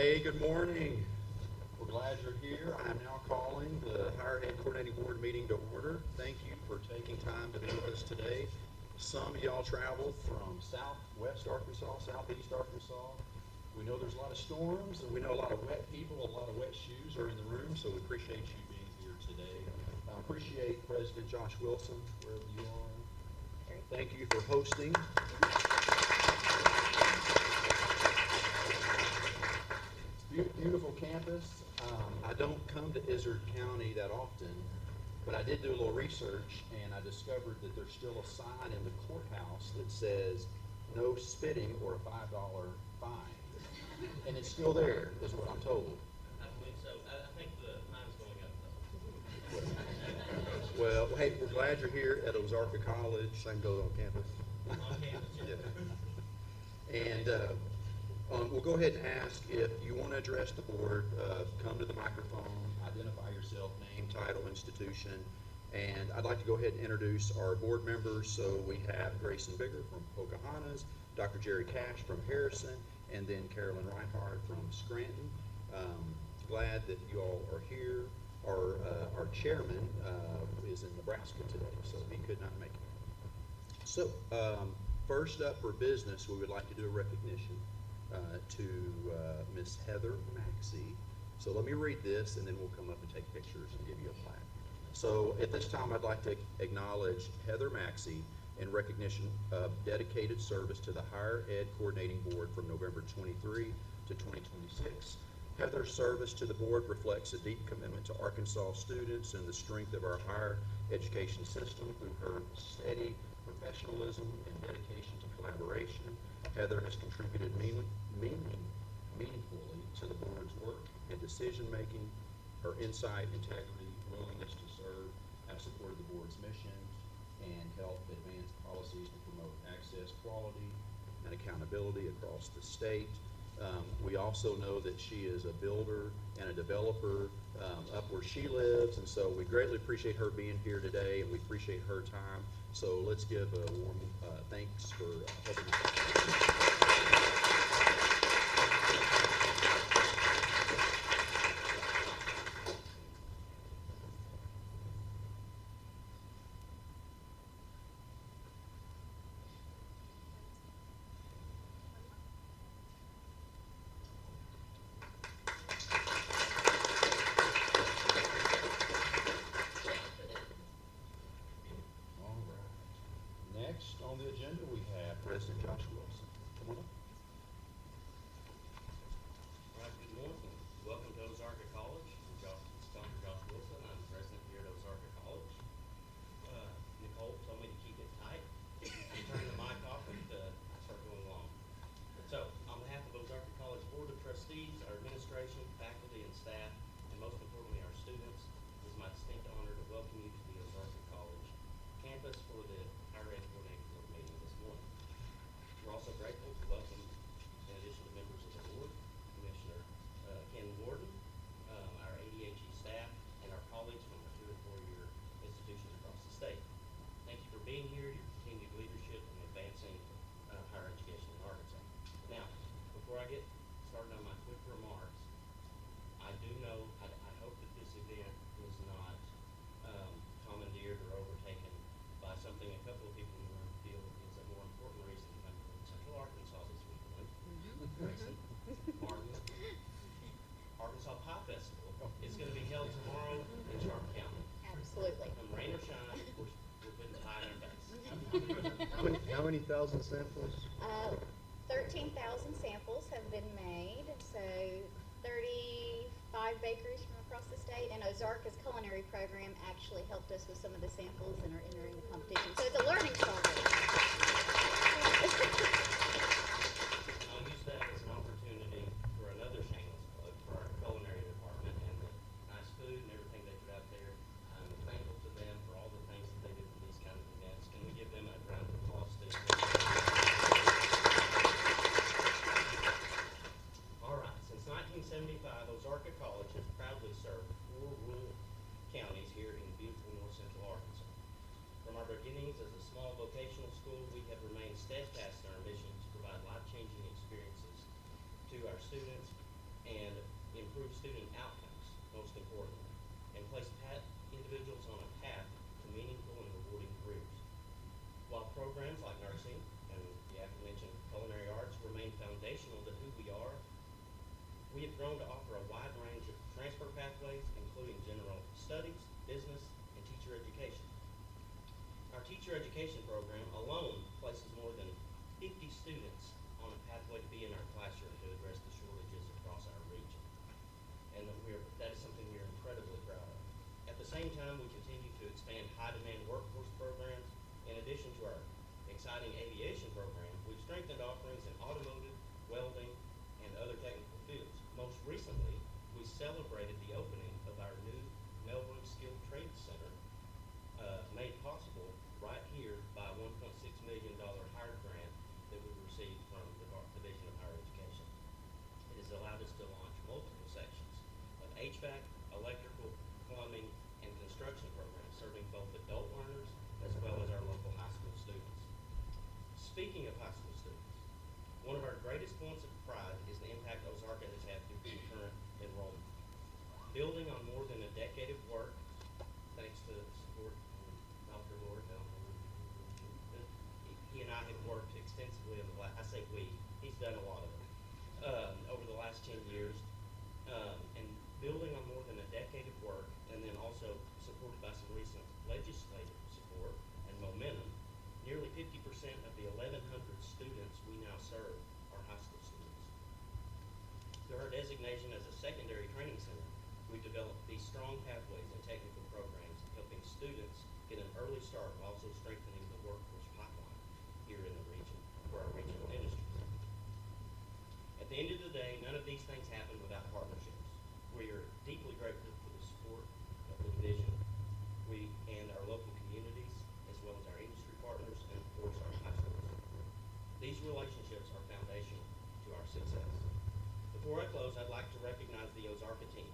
Hey, good morning. We're glad you're here. I'm now calling the Higher Ed Coordinating Board meeting to order. Thank you for taking time to be with us today. Some of y'all traveled from southwest Arkansas, southeast Arkansas. We know there's a lot of storms, and we know a lot of wet people, a lot of wet shoes are in the room, so we appreciate you being here today. I appreciate President Josh Wilson, wherever you are. Thank you for hosting. Beautiful campus. I don't come to Izard County that often, but I did do a little research, and I discovered that there's still a sign in the courthouse that says no spitting or a $5 fine. And it's still there, is what I'm told. I believe so. I think the fine's going up, though. Well, hey, we're glad you're here at Ozarka College. Same goes on campus. On campus, Yeah. And we'll go ahead and ask if you want to address the board, come to the microphone, identify yourself, name, title, institution, and I'd like to go ahead and introduce our board members. So we have Grayson Bigger from Pocahontas, Dr. Jerry Cash from Harrison, and then Carolyn Reinhardt from Scranton. Glad that you all are here. Our chairman is in Nebraska today, so he could not make it. So first up for business, we would like to do a recognition to Miss Heather Maxey. So let me read this, and then we'll come up and take pictures and give you a plaque. So at this time, I'd like to acknowledge Heather Maxey in recognition of dedicated service to the Higher Ed Coordinating Board from November 23 to 2026. Heather's service to the board reflects a deep commitment to Arkansas students and the strength of our higher education system through her steady professionalism and dedication to collaboration. Heather has contributed meaningfully to the board's work and decision-making. Her insight, integrity, willingness to serve have supported the board's mission and helped advance policies to promote access, quality, and accountability across the state. We also know that she is a builder and a developer up where she lives, and so we greatly appreciate her being here today, and we appreciate her time. So let's give a warm thanks for helping us. Next on the agenda, we have President Josh Wilson. Come on up. All right, good morning. Welcome to Ozarka College. It's Dr. Josh Wilson. I'm president here at Ozarka College. Nicole told me to keep it tight. You turn the mic off and I start going long. So, on behalf of Ozarka College Board of Trustees, our administration, faculty, and staff, and most importantly our students, it is my distinct honor to welcome you to the Ozarka College campus for the Higher Ed Coordinating Board meeting this morning. We're also grateful to welcome, in addition to members of the board, Commissioner Ken Warden, our AHECB staff, and our colleagues from our 2- and 4-year institutions across the state. Thank you for being here, your continued leadership in advancing higher education in Arkansas. Now, before I get started on my quick remarks, I do know, I hope that this event was not commandeered or overtaken by something a couple of people in the room feel is a more important reason to come to Central Arkansas this weekend. Grayson, Martin, Arkansas Pie Festival is going to be held tomorrow in Sharp County. Absolutely. Come rain or shine, we're putting the pie in our face. How many thousand samples? 13,000 samples have been made, so 35 bakeries from across the state, and Ozarka's culinary program actually helped us with some of the samples and are entering the competition. So it's a learning starter. I'll use that as an opportunity for another shameless plug for our culinary department and the nice food and everything they put out there. I'm thankful to them for all the things that they do for these kind of events. Can we give them a round of applause, Steve? All right, since 1975, Ozarka College has proudly served 4 rural counties here in beautiful north central Arkansas. From our beginnings as a small vocational school, we have remained steadfast in our mission to provide life-changing experiences to our students and student outcomes, most importantly, and place individuals on a path to meaningful and rewarding careers. While programs like nursing and the aforementioned culinary arts remain foundational to who we are, we have grown to offer a wide range of transfer pathways, including general studies, business, and teacher education. Our teacher education program alone places more than 50 students on a pathway to be in our classroom to address the shortages across our region. And that is something we are incredibly proud of. At the same time, we continue to expand high-demand workforce programs. In addition to our exciting aviation program, we've strengthened offerings in automotive, welding, and other technical fields. Most recently, we celebrated the opening of our new Melbourne Skilled Trades Center, made possible right here by a $1.6 million HIRE grant that we received from the Division of Higher Education. It has allowed us to launch multiple sections of HVAC, electrical, plumbing, and construction programs serving both adult learners as well as our local high school students. Speaking of high school students, one of our greatest points of pride is the impact Ozarka has had through concurrent enrollment. Building on more than a decade of work, thanks to the support from Dr. Lord, he and I have worked extensively I say we, he's done a lot of it, over the last 10 years, and building on more than a decade of work, and then also supported by some recent legislative support and momentum, nearly 50% of the 1,100 students we now serve are high school students. Through our designation as a secondary training center, we've developed these strong pathways and technical programs, helping students get an early start while also strengthening the workforce pipeline here in the region for our regional industries. At the end of the day, none of these things happen without partnerships. We are deeply grateful for the support of the division, and our local communities, as well as our industry partners, and of course our high schools. These relationships are foundational to our success. Before I close, I'd like to recognize the Ozarka team.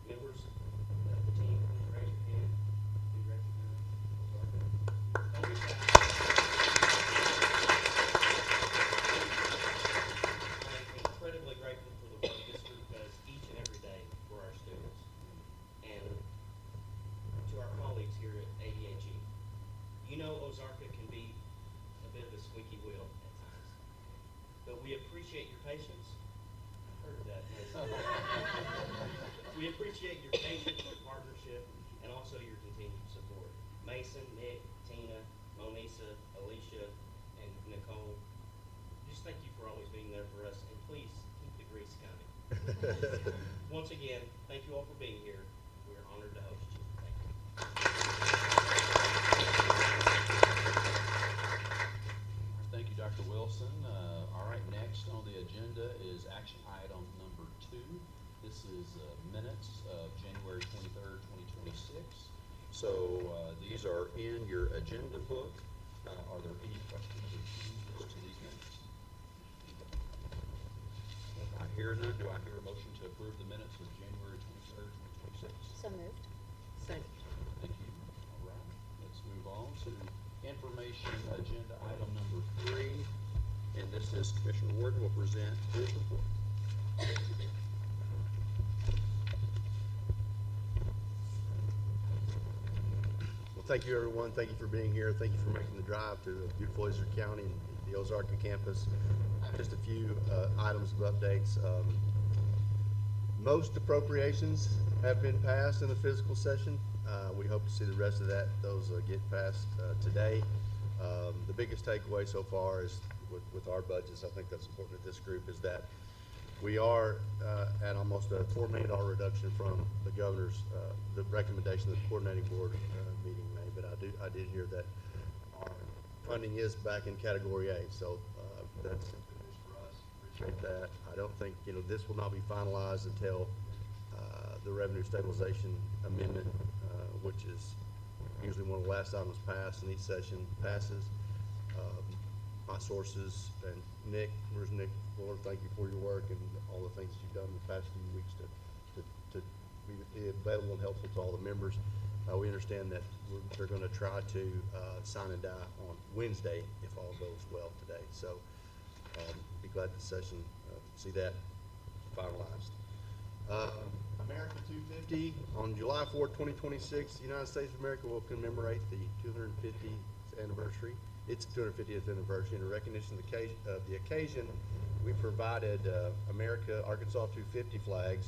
Members of the team, please raise your hand. Do you recognize Ozarka? Don't be shy. I'm incredibly grateful for the work this group does each and every day for our students. And to our colleagues here at AHECB, you know Ozarka can be a bit of a squeaky wheel at times, but we appreciate your patience. I've heard that. We appreciate your patience, your partnership, and also your continued support. Mason, Nick, Tina, Monisa, Alicia, and Nicole, just thank you for always being there for us, and please keep the grease coming. Once again, thank you all for being here. We are honored to host you. Thank you. Thank you, Dr. Wilson. All right, next on the agenda is action item number 2. This is minutes of January 23rd, 2026. So these are in your agenda book. Are there any questions or changes to these minutes? If I hear none, do I hear a motion to approve the minutes of January 23rd, 2026? So moved. Second. Thank you. All right, let's move on to information agenda item number 3. And this is Commissioner Warden will present his report. Well, thank you, everyone. Thank you for being here. Thank you for making the drive to beautiful Ozark County and the Ozarka campus. Just a few items of updates. Most appropriations have been passed in the fiscal session. We hope to see the rest of those get passed today. The biggest takeaway so far is with our budgets, I think that's important to this group, is that we are at almost a $4 million reduction from the governor's the recommendation that the coordinating board meeting made. But I did hear that our funding is back in Category A, so that's good news for us. Appreciate that. I don't think this will not be finalized until the revenue stabilization amendment, which is usually one of the last items passed in each session, passes. My sources and Nick, where's Nick? Lord, thank you for your work and all the things that you've done in the past few weeks to be available and helpful to all the members. We understand that they're going to try to sign and die on Wednesday if all goes well today. So be glad to see that finalized. America 250, on July 4th, 2026, the United States of America will commemorate the 250th anniversary, its 250th anniversary. In recognition of the occasion, we provided America Arkansas 250 flags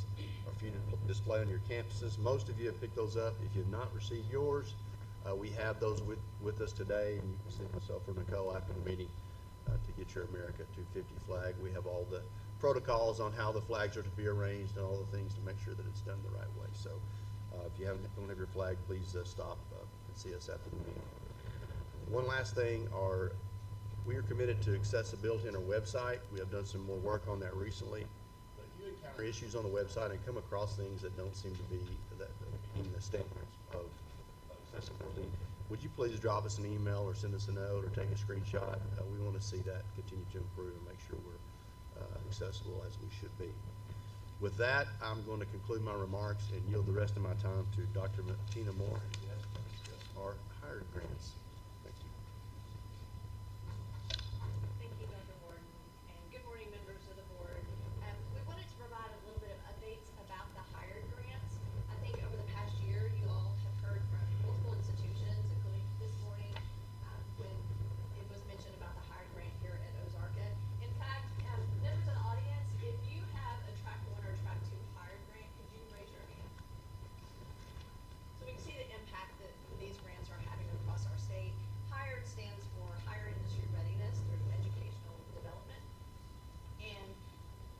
for you to display on your campuses. Most of you have picked those up. If you have not received yours, we have those with us today, and you can see myself or Nicole after the meeting to get your America 250 flag. We have all the protocols on how the flags are to be arranged and all the things to make sure that it's done the right way. So if you don't have your flag, please stop and see us after the meeting. One last thing, we are committed to accessibility on our website. We have done some more work on that recently. But if you encounter issues on the website and come across things that don't seem to be meeting the standards of accessibility, would you please drop us an email or send us a note or take a screenshot? We want to see that continue to improve and make sure we're accessible as we should be. With that, I'm going to conclude my remarks and yield the rest of my time to Dr. Tina Moore to discuss our hired grants. Thank you. Thank you, Dr. Warden, and good morning, members of the board. We wanted to provide a little bit of updates about the hired grants. I think over the past year, you all have heard from multiple institutions, including this morning, when it was mentioned about the hired grant here at Ozarka. In fact, members of the audience, if you have a track 1 or track 2 hired grant, could you raise your hand? So we can see the impact that these grants are having across our state. HIRED stands for Higher Industry Readiness through Educational Development. And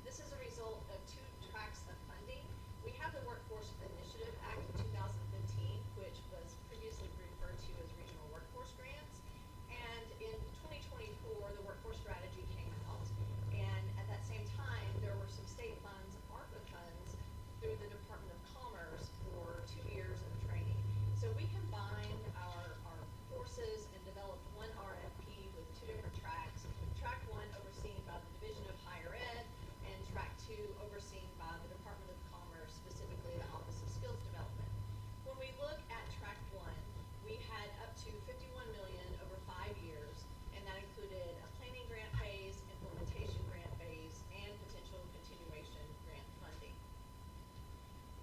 this is a result of 2 tracks of funding. We have the Workforce Initiative Act of 2015, which was previously referred to as Regional Workforce Grants. And in 2024, the Workforce Strategy came out. And at that same time, there were some state funds, ARPA funds, through the Department of Commerce for 2 years of training. So we combined our forces and developed one RFP with 2 different tracks. Track 1 overseen by the Division of Higher Ed, and track 2 overseen by the Department of Commerce, specifically the Office of Skills Development. When we look at track 1, we had up to $51 million over 5 years, and that included a planning grant phase, implementation grant phase, and potential continuation grant funding.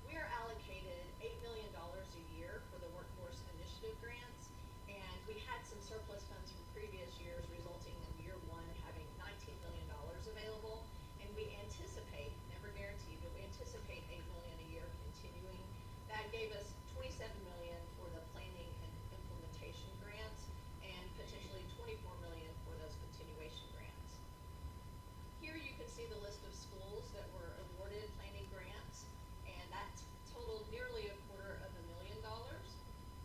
We are allocated $8 million a year for the Workforce Initiative grants, and we had some surplus funds from previous years, resulting in year 1 having $19 million available. And we anticipate, never guaranteed, but we anticipate $8 million a year continuing. That gave us $27 million for the planning and implementation grants, and potentially $24 million for those continuation grants. Here you can see the list of schools that were awarded planning grants, and that totaled nearly $250,000.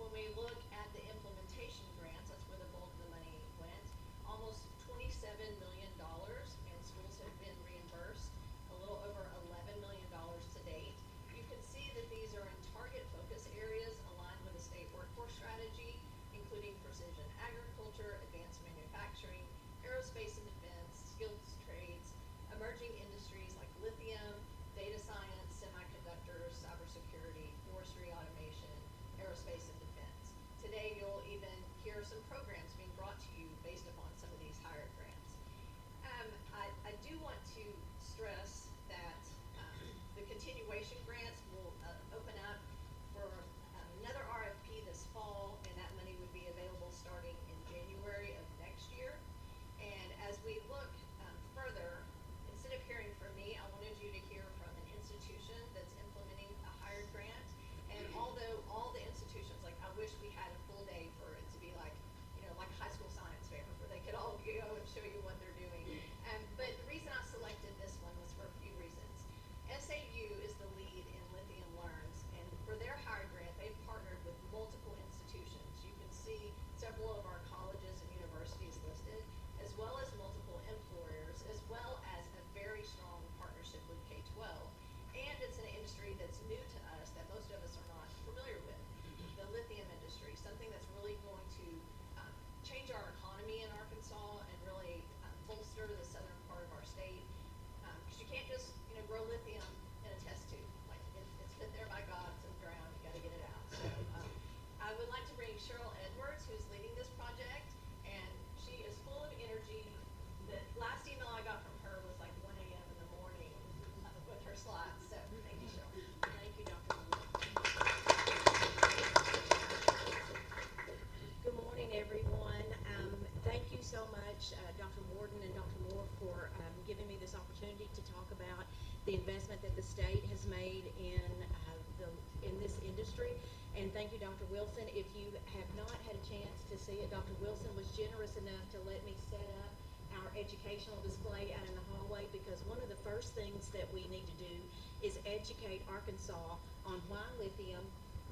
When we look at the implementation grants, that's where the bulk of the money went, almost $27 million, and schools have been reimbursed a little over $11 million to date. You can see that these are in target focus areas aligned with the state workforce strategy, including precision agriculture, advanced manufacturing, aerospace and defense, skilled trades, emerging industries like lithium, data science, semiconductors, cybersecurity, forestry automation, aerospace and defense. Today, you'll even hear some programs being brought to you based upon some of these hired grants. I do want to stress that the continuation grants will open up for another RFP this fall, and that money would be available starting in January of next year. And as we look further, instead of hearing from me, I wanted you to hear from an institution that's implementing a hired grant. And although all the institutions, like I wish we had a full day for it to be like, like a high school science fair, where they could all go and show you what they're doing. But the reason I selected this one was for a few reasons. SAU is the lead in Lithium Learns, and for their hired grant, they've partnered with multiple institutions. You can see several of our colleges and universities listed, as well as multiple employers, as well as a very strong partnership with K-12. And it's an industry that's new to us that most of us are not familiar with. The lithium industry, something that's really going to change our economy in Arkansas and really bolster the southern part of our state. Because you can't just grow lithium in a test tube. Like it's been there by God, it's in the ground, you got to get it out. So I would like to bring Cheryl Edwards, who's leading this project, and she is full of energy. The last email I got from her was like 1 a.m. in the morning with her slides. So thank you, Cheryl. for giving me this opportunity to talk about the investment that the state has made in this industry. And thank you, Dr. Wilson. If you have not had a chance to see it, Dr. Wilson was generous enough to let me set up our educational display out in the hallway, because one of the first things that we need to do is educate Arkansas on why lithium,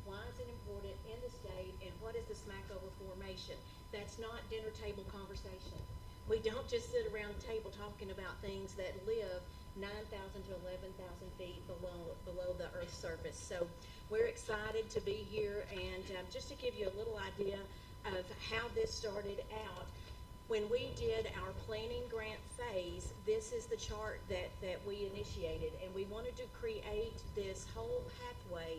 why is it important in the state, and what is the Smackover Formation. That's not dinner table conversation. We don't just sit around the table talking about things that live 9,000 to 11,000 feet below the Earth's surface. So we're excited to be here, and just to give you a little idea of how this started out, when we did our planning grant phase, this is the chart that we initiated, and we wanted to create this whole pathway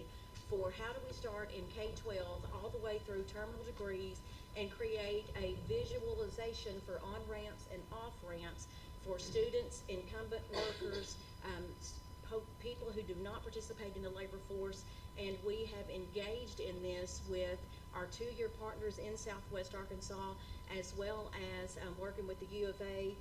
for how do we start in K-12 all the way through terminal degrees and create a visualization for on-ramps and off-ramps for students, incumbent workers, people who do not participate in the labor force. And we have engaged in this with our 2-year partners in Southwest Arkansas, as well as working with the U of A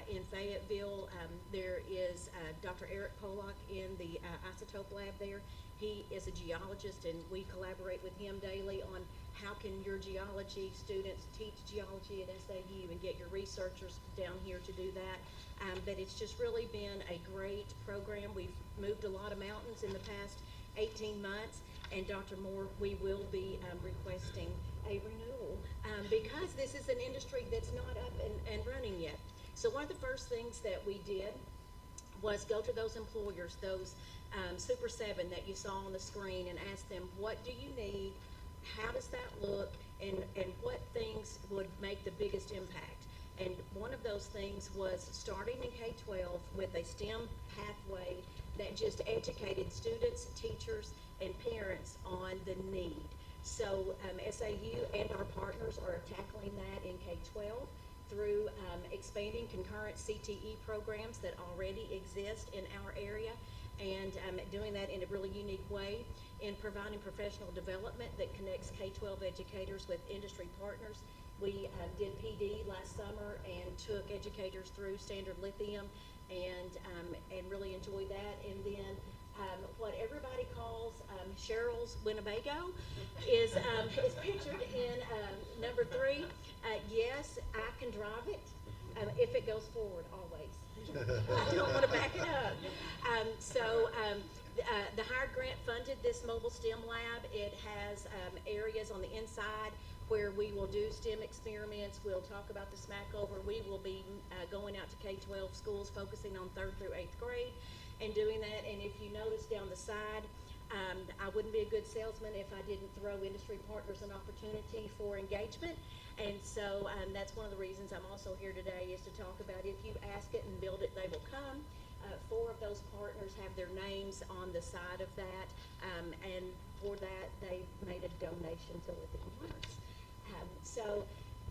in Fayetteville. There is Dr. Eric Pollock in the isotope lab there. He is a geologist, and we collaborate with him daily on how can your geology students teach geology at SAU and get your researchers down here to do that. But it's just really been a great program. We've moved a lot of mountains in the past 18 months, and Dr. Moore, we will be requesting a renewal because this is an industry that's not up and running yet. So one of the first things that we did was go to those employers, those Super 7 that you saw on the screen, and ask them, what do you need, how does that look, and what things would make the biggest impact. And one of those things was starting in K-12 with a STEM pathway that just educated students, teachers, and parents on the need. So SAU and our partners are tackling that in K-12 through expanding concurrent CTE programs that already exist in our area, and doing that in a really unique way, in providing professional development that connects K-12 educators with industry partners. We did PD last summer and took educators through Standard Lithium, and really enjoyed that. And then what everybody calls Cheryl's Winnebago is pictured in number 3. Yes, I can drive it if it goes forward always. I don't want to back it up. The hired grant funded this mobile STEM lab. It has areas on the inside where we will do STEM experiments. We'll talk about the Smackover. We will be going out to K-12 schools, focusing on 3rd through 8th grade and doing that. And if you notice down the side, I wouldn't be a good salesman if I didn't throw industry partners an opportunity for engagement. And so that's one of the reasons I'm also here today, is to talk about, if you ask it and build it, they will come. 4 of those partners have their names on the side of that, and for that they made a donation to Lithium Partners. So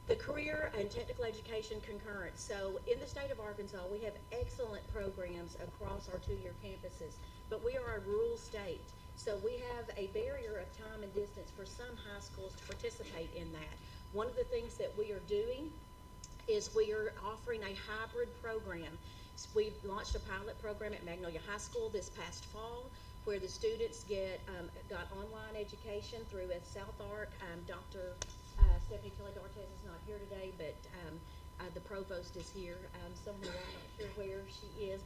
the career and technical education concurrent. So in the state of Arkansas, we have excellent programs across our 2-year campuses, but we are a rural state. So we have a barrier of time and distance for some high schools to participate in that. One of the things that we are doing is we are offering a hybrid program. So we've launched a pilot program at Magnolia High School this past fall, where the students got online education through South Ark. Dr. Stephanie Kelly-Dartez is not here today, but the provost is here somewhere. I'm not sure where she is,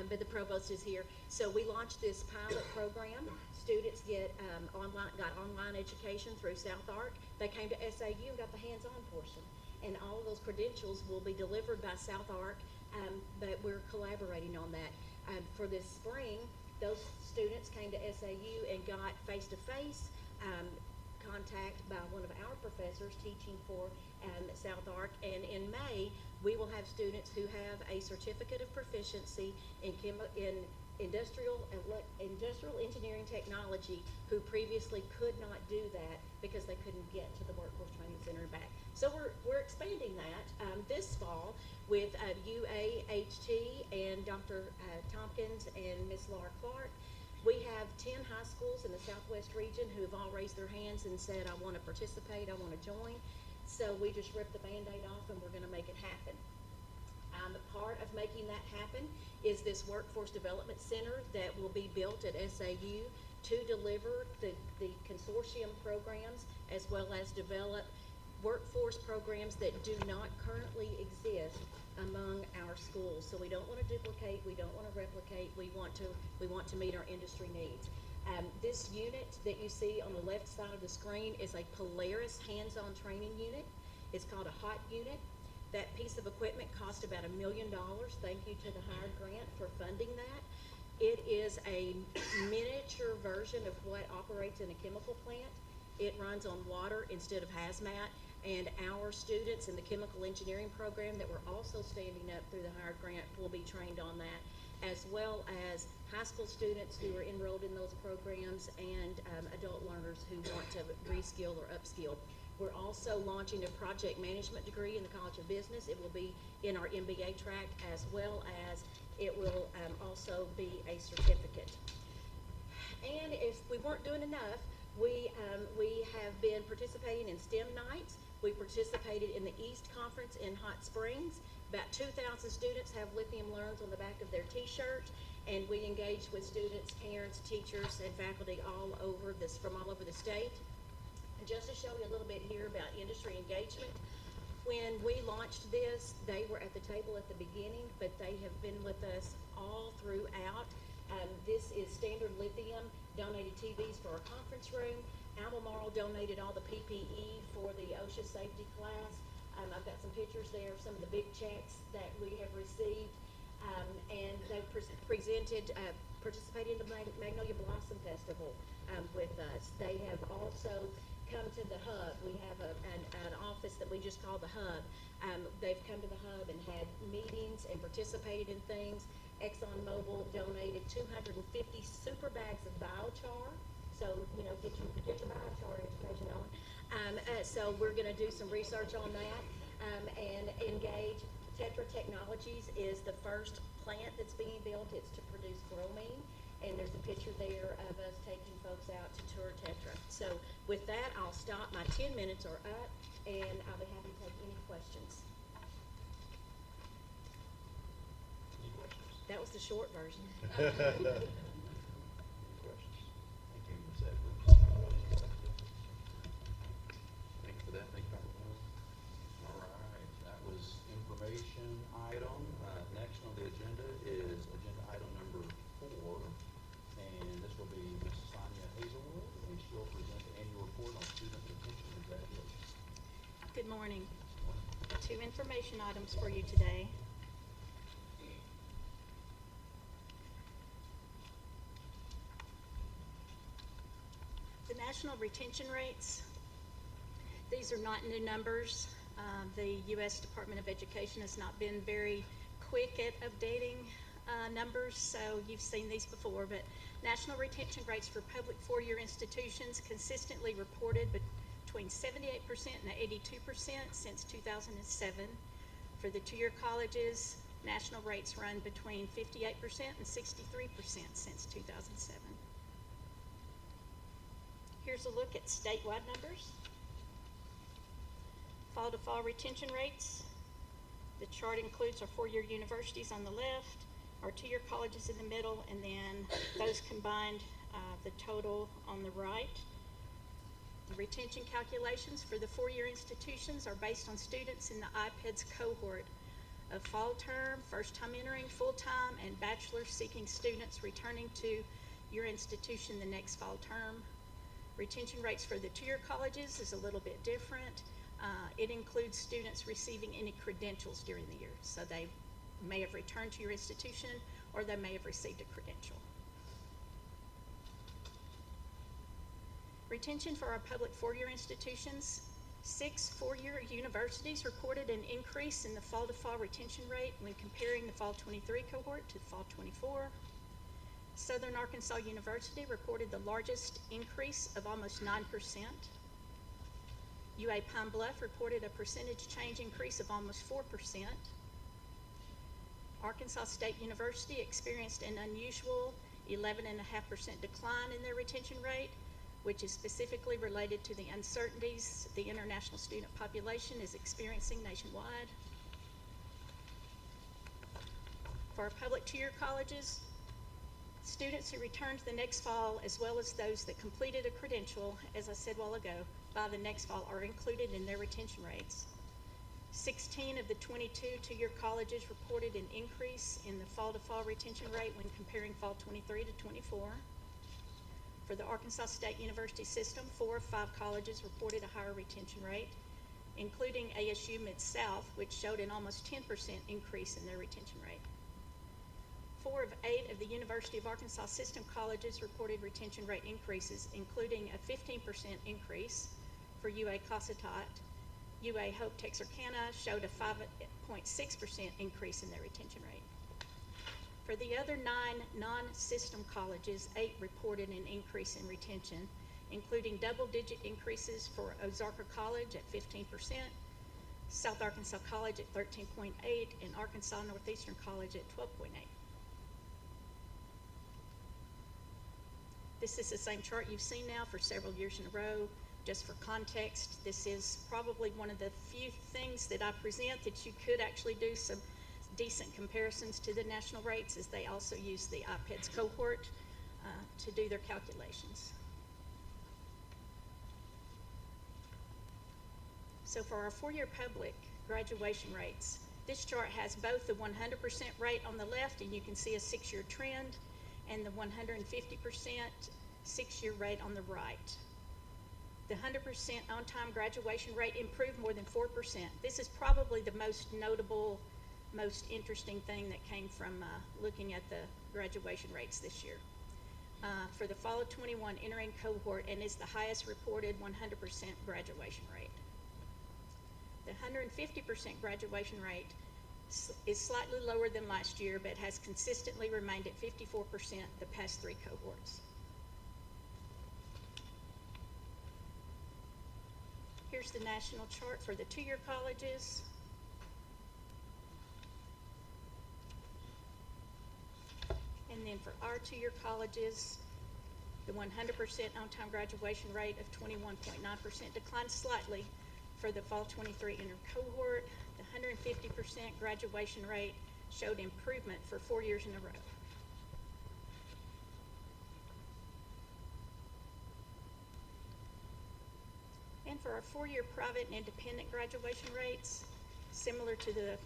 but the provost is here. So we launched this pilot program. Students got online education through South Ark. They came to SAU and got the hands-on portion, and all of those credentials will be delivered by South Ark, but we're collaborating on that. For this spring, those students came to SAU and got face-to-face contact by one of our professors teaching for South Ark, and in May we will have students who have a certificate of proficiency in industrial engineering technology who previously could not do that because they couldn't get to the Workforce Training Center and back. So we're expanding that this fall with UAHT and Dr. Tompkins and Miss Laura Clark. We have 10 high schools in the Southwest region who have all raised their hands and said, I want to participate, I want to join. So we just ripped the Band-Aid off, and we're going to make it happen. Part part of making that happen is this Workforce Development Center that will be built at SAU to deliver the consortium programs as well as develop workforce programs that do not currently exist among our schools. So we don't want to duplicate, we don't want to replicate, we want to meet our industry needs. This unit that you see on the left side of the screen is a Polaris hands-on training unit. It's called a HOT unit. That piece of equipment cost about $1 million. Thank you to the HIRE grant for funding that. It is a miniature version of what operates in a chemical plant. It runs on water instead of hazmat, and our students in the chemical engineering program that we're also standing up through the HIRE grant will be trained on that, as well as high school students who are enrolled in those programs and adult learners who want to reskill or upskill. We're also launching a project management degree in the College of Business. It will be in our MBA track, as well as it will also be a certificate. And if we weren't doing enough, we have been participating in STEM nights. We participated in the East Conference in Hot Springs. About 2,000 students have Lithium Learns on the back of their t-shirts, and we engaged with students, parents, teachers, and faculty from all over the state. And just to show you a little bit here about industry engagement, when we launched this, they were at the table at the beginning, but they have been with us all throughout. This is Standard Lithium donated TVs for our conference room. Albemarle donated all the PPE for the OSHA safety class. I've got some pictures there of some of the big checks that we have received. And they participated in the Magnolia Blossom Festival with us. They have also come to the hub. We have an office that we just call the hub. They've come to the hub and had meetings and participated in things. ExxonMobil donated 250 super bags of biochar. So, get your biochar education on. So we're going to do some research on that and engage. Tetra Technologies is the first plant that's being built. It's to produce bromine. And there's a picture there of us taking folks out to tour Tetra. So with that, I'll stop. My 10 minutes are up, and I'll be happy to take any questions. Any questions? That was the short version. Any questions? Thank you, Ms. Edwards. Thank you for that. Thank you, Dr. Moore. All right, that was information item. Next on the agenda is agenda item number 4, and this will be Mrs. Sonia Hazelwood, and she'll present the annual report on student retention and graduation. Good morning. 2 information items for you today. The national retention rates, these are not new numbers. The U.S. Department of Education has not been very quick at updating numbers, so you've seen these before, but national retention rates for public 4-year institutions consistently reported between 78% and 82% since 2007. For the 2-year colleges, national rates run between 58% and 63% since 2007. Here's a look at statewide numbers. Fall to fall retention rates. The chart includes our 4-year universities on the left, our 2-year colleges in the middle, and then those combined, the total on the right. The retention calculations for the 4-year institutions are based on students in the IPEDS cohort of fall term, first time entering, full time, and bachelor seeking students returning to your institution the next fall term. Retention rates for the 2-year colleges is a little bit different. It includes students receiving any credentials during the year. So they may have returned to your institution or they may have received a credential. Retention for our public 4-year institutions. 6 4-year universities reported an increase in the fall to fall retention rate when comparing the fall 23 cohort to the fall 24. Southern Arkansas University reported the largest increase of almost 9%. UA Pine Bluff reported a percentage change increase of almost 4%. Arkansas State University experienced an unusual 11.5% decline in their retention rate, which is specifically related to the uncertainties the international student population is experiencing nationwide. For our public two-year colleges, students who return to the next fall, as well as those that completed a credential, as I said a while ago, by the next fall are included in their retention rates. 16 of the 22 two-year colleges reported an increase in the fall-to-fall retention rate when comparing fall 23 to 24. For the Arkansas State University system, 4 of 5 colleges reported a higher retention rate, including ASU Mid-South, which showed an almost 10% increase in their retention rate. 4 of 8 of the University of Arkansas system colleges reported retention rate increases, including a 15% increase for UA Cossatot. UA Hope Texarkana showed a 5.6% increase in their retention rate. For the other 9 non-system colleges, 8 reported an increase in retention, including double-digit increases for Ozarka College at 15%, South Arkansas College at 13.8%, and Arkansas Northeastern College at 12.8%. This is the same chart you've seen now for several years in a row. Just for context, this is probably one of the few things that I present that you could actually do some decent comparisons to the national rates, as they also use the IPEDS cohort to do their calculations. So for our four-year public graduation rates, this chart has both the 100% rate on the left, and you can see a 6-year trend, and the 150% 6-year rate on the right. The 100% on-time graduation rate improved more than 4%. This is probably the most notable, most interesting thing that came from looking at the graduation rates this year. For the fall of 21 entering cohort, and is the highest reported 100% graduation rate. The 150% graduation rate is slightly lower than last year, but has consistently remained at 54% the past 3 cohorts. Here's the national chart for the 2-year colleges. And then for our 2-year colleges, the 100% on-time graduation rate of 21.9% declined slightly for the fall 23 inter cohort. The 150% graduation rate showed improvement for 4 years in a row. And for our 4-year private and independent graduation rates, similar to the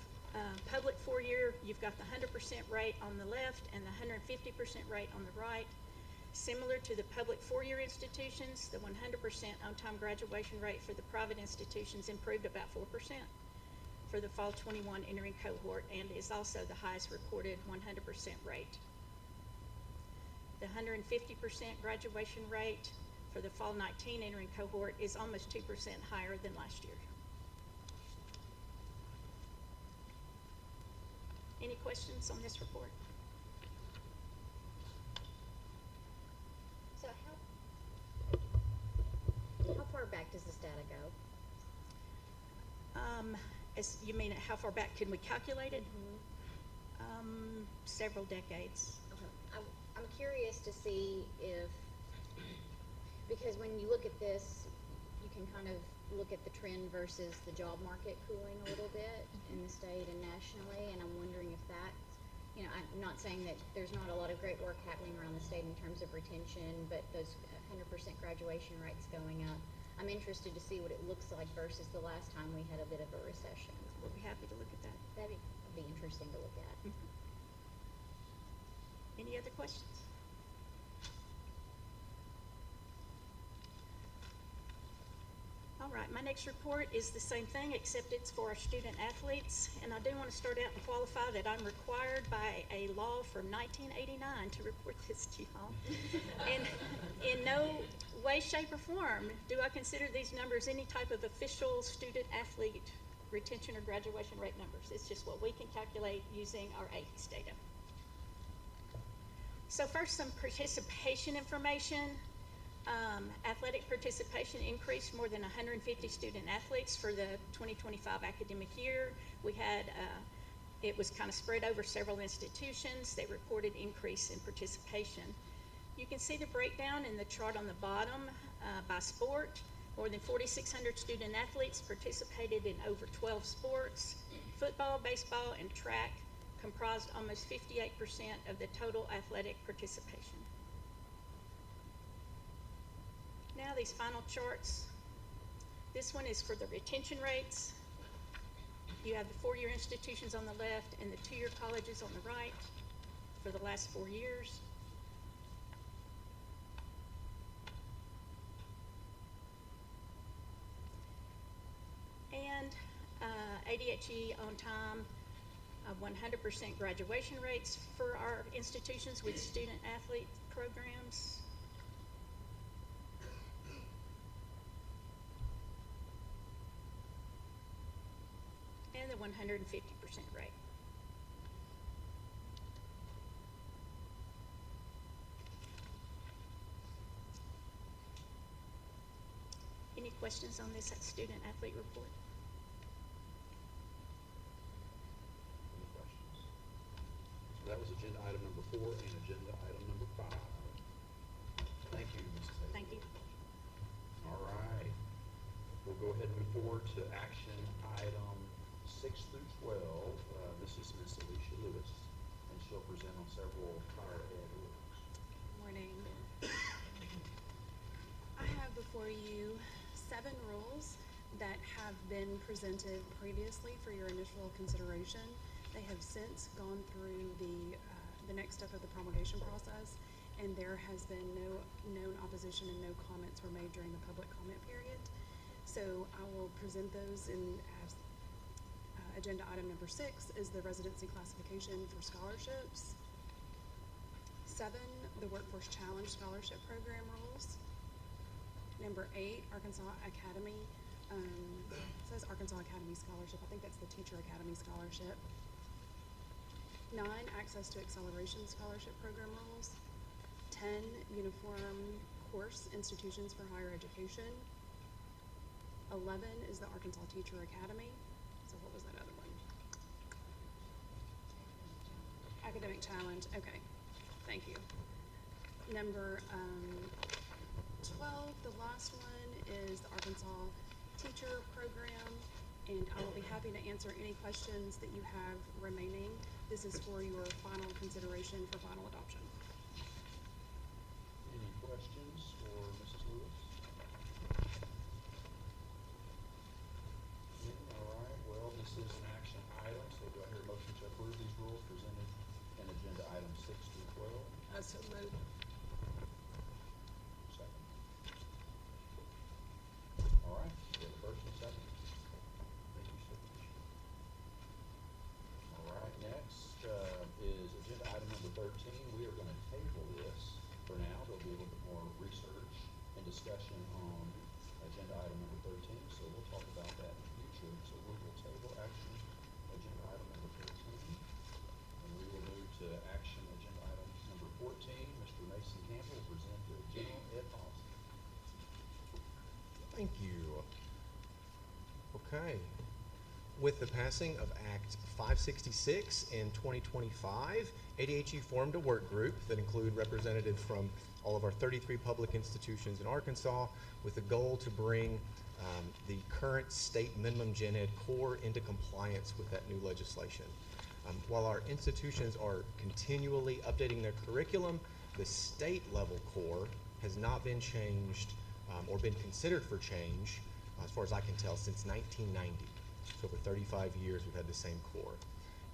public 4-year, you've got the 100% rate on the left and the 150% rate on the right. Similar to the public 4-year institutions, the 100% on-time graduation rate for the private institutions improved about 4% for the fall 21 entering cohort, and is also the highest reported 100% rate. The 150% graduation rate for the fall 19 entering cohort is almost 2% higher than last year. Any questions on this report? So how far back does this data go? As you mean, how far back can we calculate it? Several decades. Okay. I'm curious to see if, because when you look at this, you can kind of look at the trend versus the job market cooling a little bit in the state and nationally, and I'm wondering if that, you know, I'm not saying that there's not a lot of great work happening around the state in terms of retention, but those 100% graduation rates going up, I'm interested to see what it looks like versus the last time we had a bit of a recession. We'll be happy to look at that. That'd be interesting to look at. Any other questions? All right, my next report is the same thing, except it's for our student athletes. And I do want to start out and qualify that I'm required by a law from 1989 to report this to you all. And in no way, shape, or form do I consider these numbers any type of official student athlete retention or graduation rate numbers. It's just what we can calculate using our AHECB data. So first, some participation information. Athletic participation increased more than 150 student athletes for the 2025 academic year. We had, it was kind of spread over several institutions. They reported increase in participation. You can see the breakdown in the chart on the bottom by sport. More than 4,600 student athletes participated in over 12 sports. Football, baseball, and track comprised almost 58% of the total athletic participation. Now these final charts. This one is for the retention rates. You have the four-year institutions on the left and the two-year colleges on the right for the last 4 years. And ADHE on time, 100% graduation rates for our institutions with student athlete programs. And the 150% rate. Any questions on this student athlete report? Any questions? So that was agenda item number 4 and agenda item number 5. Thank you, Mrs. Hazel. Thank you. All right. We'll go ahead and move forward to action item 6 through 12. This is Ms. Alicia Lewis, and she'll present on several higher ed rules. Morning. I have before you 7 rules that have been presented previously for your initial consideration. They have since gone through the next step of the promulgation process, and there has been no known opposition and no comments were made during the public comment period. So I will present those in as agenda item number 6 is the residency classification for scholarships. 7, the Workforce Challenge Scholarship Program rules. Number 8, Arkansas Academy. It says Arkansas Academy Scholarship. I think that's the Teacher Academy Scholarship. 9, Access to Acceleration Scholarship Program rules. 10, Uniform Course Institutions for Higher Education. 11 is the Arkansas Teacher Academy. So what was that other one? Academic Challenge. Okay, thank you. Number 12, the last one is the Arkansas Teacher Program, and I will be happy to answer any questions that you have remaining. This is for your final consideration for final adoption. Any questions for Mrs. Lewis? All right, well, this is an action item, so do I hear a motion to approve these rules presented in agenda items 6 through 12? So moved. Second. All right, we have a first and second. Thank you so much. All right, next is agenda item number 13. We are going to table this for now. There'll be a little bit more research and discussion on agenda item number 13, so we'll talk about that in the future. So we will table action agenda item number 13, and we will move to action agenda item number 14. Mr. Mason Campbell will present the general ed policy. Thank you. Okay. With the passing of Act 566 in 2025, ADHE formed a work group that included representatives from all of our 33 public institutions in Arkansas with the goal to bring the current state minimum gen ed core into compliance with that new legislation. While our institutions are continually updating their curriculum, the state level core has not been changed or been considered for change, as far as I can tell, since 1990. So for 35 years we've had the same core.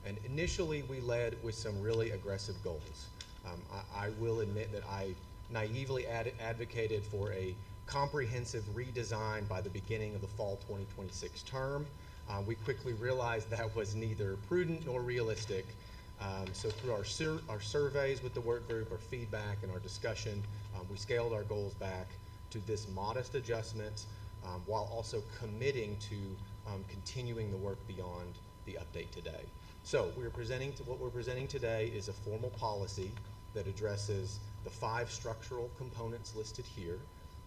And initially we led with some really aggressive goals. I will admit that I naively advocated for a comprehensive redesign by the beginning of the fall 2026 term. We quickly realized that was neither prudent nor realistic. So through our surveys with the work group, our feedback, and our discussion, we scaled our goals back to this modest adjustment while also committing to continuing the work beyond the update today. So what we're presenting today is a formal policy that addresses the 5 structural components listed here.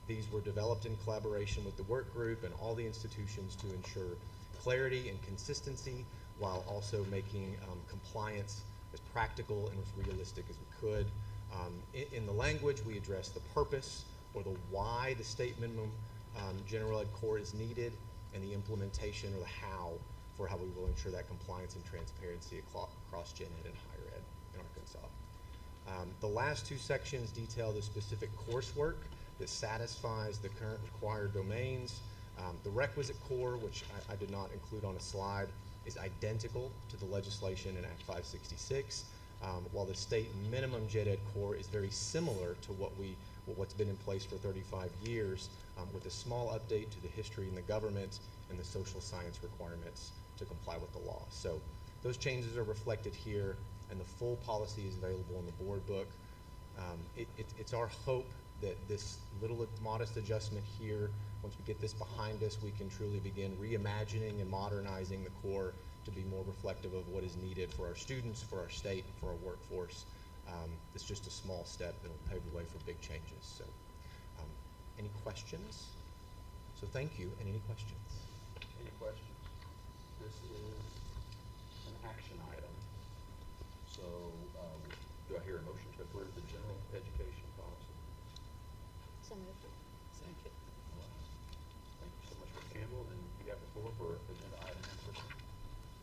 These were developed in collaboration with the work group and all the institutions to ensure clarity and consistency while also making compliance as practical and as realistic as we could. In the language, we address the purpose or the why the state minimum general ed core is needed and the implementation or the how for how we will ensure that compliance and transparency across gen ed and higher ed in Arkansas. The last two sections detail the specific coursework that satisfies the current required domains. The requisite core, which I did not include on a slide, is identical to the legislation in Act 566, while the state minimum gen ed core is very similar to what's been in place for 35 years, with a small update to the history in the government and the social science requirements to comply with the law. So those changes are reflected here, and the full policy is available in the board book. It's our hope that this little modest adjustment here, once we get this behind us, we can truly begin reimagining and modernizing the core to be more reflective of what is needed for our students, for our state, and for our workforce. It's just a small step that will pave the way for big changes. So, any questions? So thank you, and any questions? Any questions? This is an action item. So, do I hear a motion to approve the general education policy? So moved. Second. All right. Thank you so much, Ms. Campbell, and you have the floor for agenda item number 15.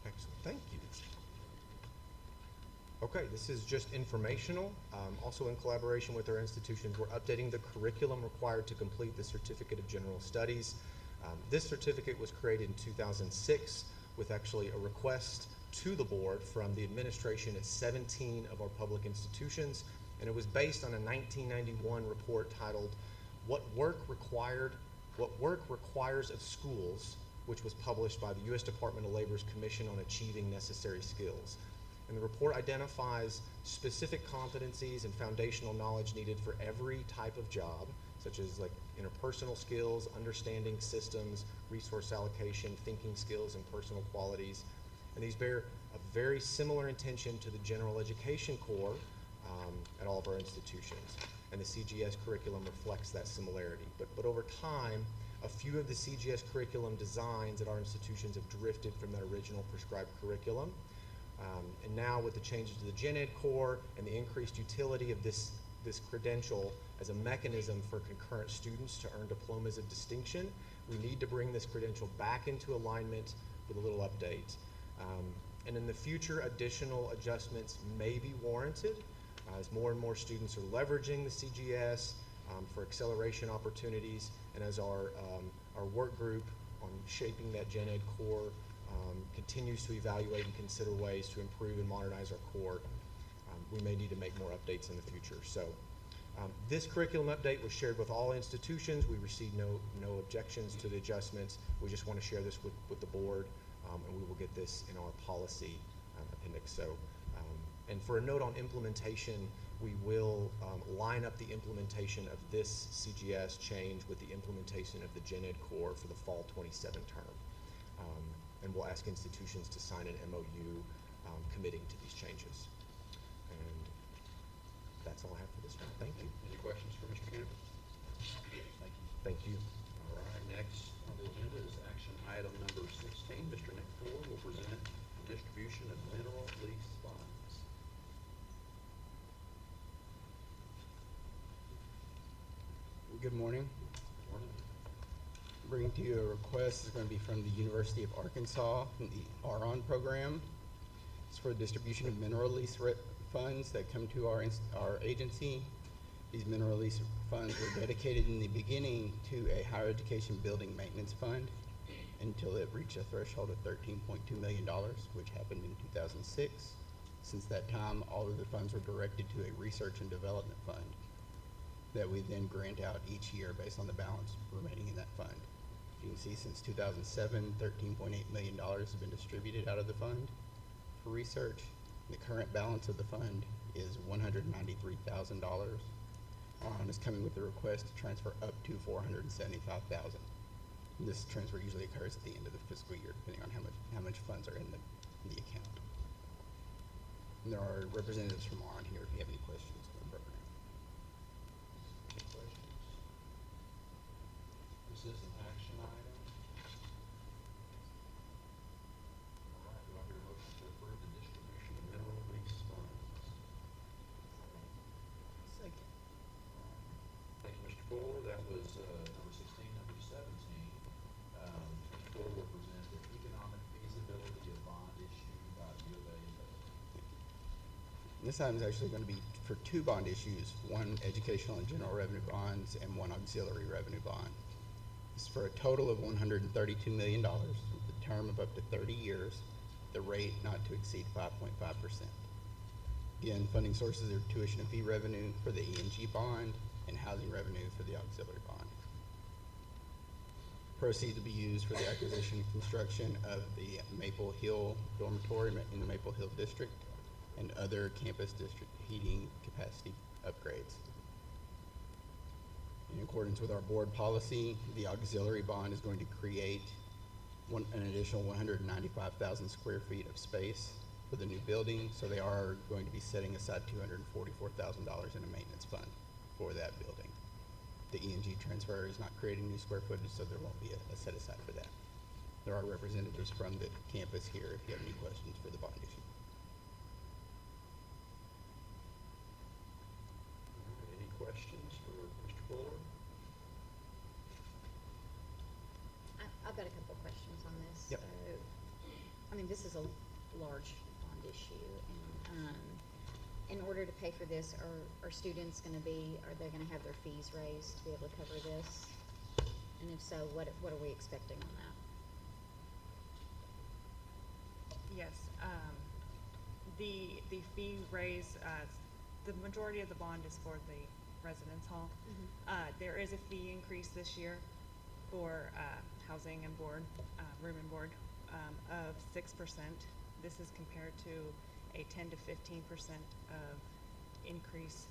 Excellent, thank you. Okay, this is just informational. Also in collaboration with our institutions, we're updating the curriculum required to complete the Certificate of General Studies. This certificate was created in 2006 with actually a request to the board from the administration at 17 of our public institutions, and it was based on a 1991 report titled What Work Requires of Schools, which was published by the U.S. Department of Labor's Commission on Achieving Necessary Skills. And the report identifies specific competencies and foundational knowledge needed for every type of job, such as like interpersonal skills, understanding systems, resource allocation, thinking skills, and personal qualities. And these bear a very similar intention to the general education core at all of our institutions. And the CGS curriculum reflects that similarity. But over time, a few of the CGS curriculum designs at our institutions have drifted from that original prescribed curriculum. And now with the changes to the Gen Ed core and the increased utility of this credential as a mechanism for concurrent students to earn diplomas of distinction, we need to bring this credential back into alignment with a little update. And in the future, additional adjustments may be warranted as more and more students are leveraging the CGS for acceleration opportunities, and as our work group on shaping that Gen Ed core continues to evaluate and consider ways to improve and modernize our core, we may need to make more updates in the future. So this curriculum update was shared with all institutions. We received no objections to the adjustments. We just want to share this with the board, and we will get this in our policy appendix. So, and for a note on implementation, we will line up the implementation of this CGS change with the implementation of the Gen Ed core for the fall 27 term. And we'll ask institutions to sign an MOU committing to these changes. And that's all I have for this one. Thank you. Any questions for Mr. Campbell? Thank you. Thank you. All right, next on the agenda is action item number 16. Mr. Nick Ford will present the distribution of mineral lease funds. Good morning. Good morning. Bringing to you a request is going to be from the University of Arkansas, from the RON program. It's for the distribution of mineral lease funds that come to our agency. These mineral lease funds were dedicated in the beginning to a higher education building maintenance fund until it reached a threshold of $13.2 million, which happened in 2006. Since that time, all of the funds were directed to a research and development fund that we then grant out each year based on the balance remaining in that fund. You can see since 2007, $13.8 million has been distributed out of the fund for research. The current balance of the fund is $193,000. RON is coming with a request to transfer up to $475,000. This transfer usually occurs at the end of the fiscal year, depending on how much funds are in the account. And there are representatives from RON here if you have any questions on the program. Any questions? This is an action item. All right, do I hear a motion to approve the distribution of mineral lease funds? Second. Thank you, Mr. Fuller. That was number 16. Number 17. Mr. Fuller will present the economic feasibility This item is actually going to be for 2 bond issues, one educational and general revenue bonds and one auxiliary revenue bond. It's for a total of $132 million, with a term of up to 30 years, the rate not to exceed 5.5%. Again, funding sources are tuition and fee revenue for the E&G bond and housing revenue for the auxiliary bond. Proceeds will be used for the acquisition and construction of the Maple Hill dormitory in the Maple Hill district and other campus district heating capacity upgrades. In accordance with our board policy, the auxiliary bond is going to create an additional 195,000 square feet of space for the new building, so they are going to be setting aside $244,000 in a maintenance fund for that building. The E&G transfer is not creating new square footage, so there won't be a set aside for that. There are representatives from the campus here if you have any questions for the bond issue. All right, any questions for Mr. Fuller? I've got a couple of questions on this. Yep. I mean, this is a large bond issue, and in order to pay for this, are students going to are they going to have their fees raised to be able to cover this? And if so, what are we expecting on that? Yes, the fee raise, the majority of the bond is for the residence hall. There is a fee increase this year for housing and board, room and board, of 6%. This is compared to a 10 to 15% of increase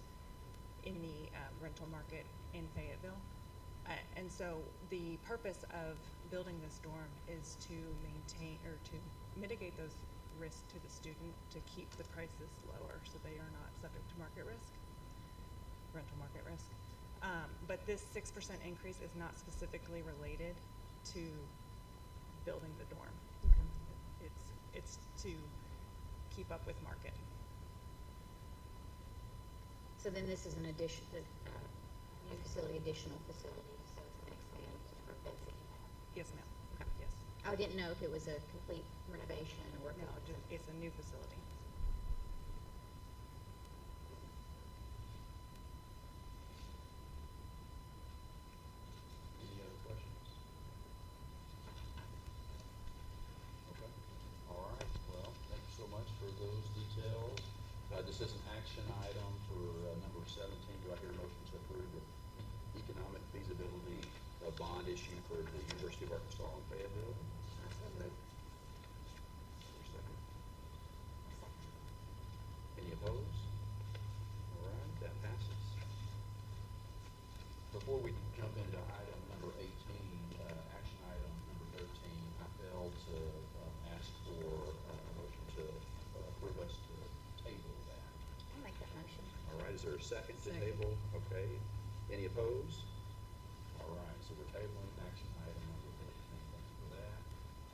in the rental market in Fayetteville. And so the purpose of building this dorm is to maintain or to mitigate those risks to the student, to keep the prices lower so they are not subject to market risk, rental market risk. But this 6% increase is not specifically related to building the dorm. Okay. It's to keep up with market. So then this is an addition, the new facility, additional facility, so it's going to expand our density. Yes, ma'am. Okay. Yes. I didn't know if it was a complete renovation or. No, it's a new facility. Any other questions? Okay. All right. Well, thank you so much for those details. This is an action item for number 17. Do I hear a motion to approve the Economic feasibility bond issue for the University of Arkansas in Fayetteville? Okay. Second. Any opposed? All right, that passes. Before we jump into item number 18, action item number 13, I failed to ask for a motion to approve us to table that. I'll make that motion. All right, is there a second to table? Okay. Any opposed? All right, so we're tabling action item number 13. Thank you for that.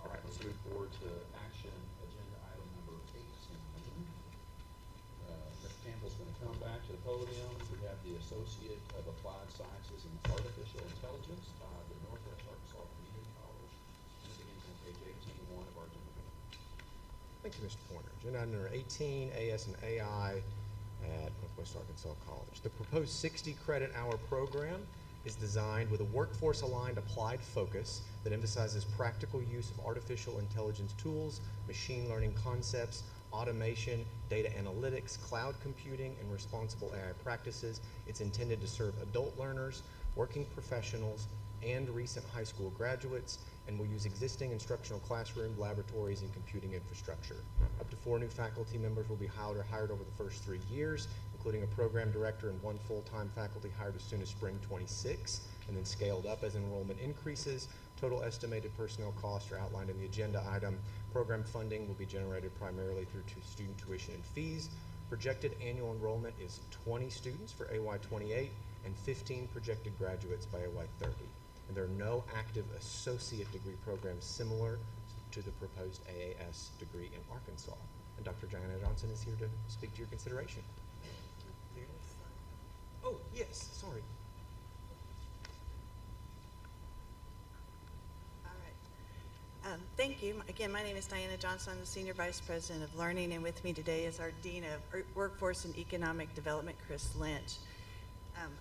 All right, let's move forward to Action agenda item number 18. Mr. Campbell's going to come back to the podium. We have the Associate of Applied Sciences in Artificial Intelligence by the Northwest Arkansas Community College. And it begins on page 18-1 of our agenda. Thank you, Mr. Pointer. Agenda item number 18, AS and AI at Northwest Arkansas College. The proposed 60-credit-hour program is designed with a workforce-aligned applied focus that emphasizes practical use of artificial intelligence tools, machine learning concepts, automation, data analytics, cloud computing, and responsible AI practices. It's intended to serve adult learners, working professionals, and recent high school graduates, and will use existing instructional classroom, laboratories, and computing infrastructure. Up to 4 new faculty members will be hired over the first 3 years, including a program director and 1 full-time faculty hired as soon as spring 26, and then scaled up as enrollment increases. Total estimated personnel costs are outlined in the agenda item. Program funding will be generated primarily through student tuition and fees. Projected annual enrollment is 20 students for AY 28 and 15 projected graduates by AY 30. And there are no active associate degree programs similar to the proposed AAS degree in Arkansas. And Dr. Diana Johnson is here to speak to your consideration. Oh, yes, sorry. All right. Thank you. Again, my name is Diana Johnson. I'm the Senior Vice President of Learning, and with me today is our Dean of Workforce and Economic Development, Chris Lynch.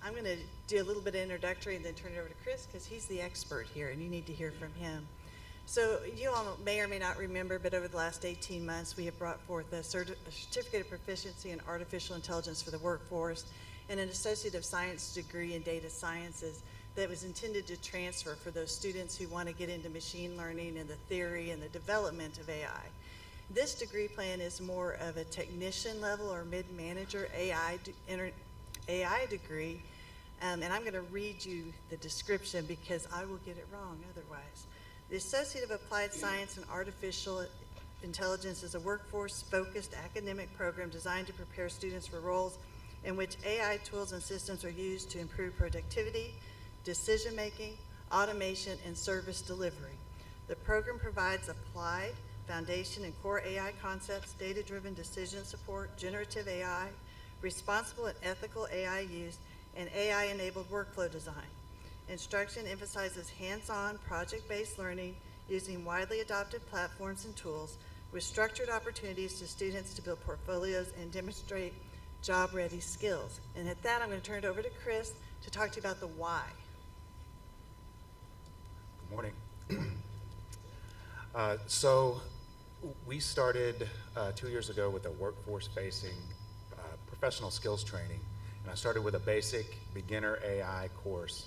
I'm going to do a little bit of introductory and then turn it over to Chris because he's the expert here and you need to hear from him. So you all may or may not remember, but over the last 18 months, we have brought forth a certificate of proficiency in artificial intelligence for the workforce and an Associate of Science degree in data sciences that was intended to transfer for those students who want to get into machine learning and the theory and the development of AI. This degree plan is more of a technician level or mid-manager AI degree, and I'm going to read you the description because I will get it wrong otherwise. The Associate of Applied Science and Artificial Intelligence is a workforce-focused academic program designed to prepare students for roles in which AI tools and systems are used to improve productivity, decision-making, automation, and service delivery. The program provides applied, foundation, and core AI concepts, data-driven decision support, generative AI, responsible and ethical AI use, and AI-enabled workflow design. Instruction emphasizes hands-on, project-based learning using widely adopted platforms and tools with structured opportunities to students to build portfolios and demonstrate job-ready skills. And at that, I'm going to turn it over to Chris to talk to you about the why. Good morning. So we started 2 years ago with a workforce-facing professional skills training, and I started with a basic beginner AI course.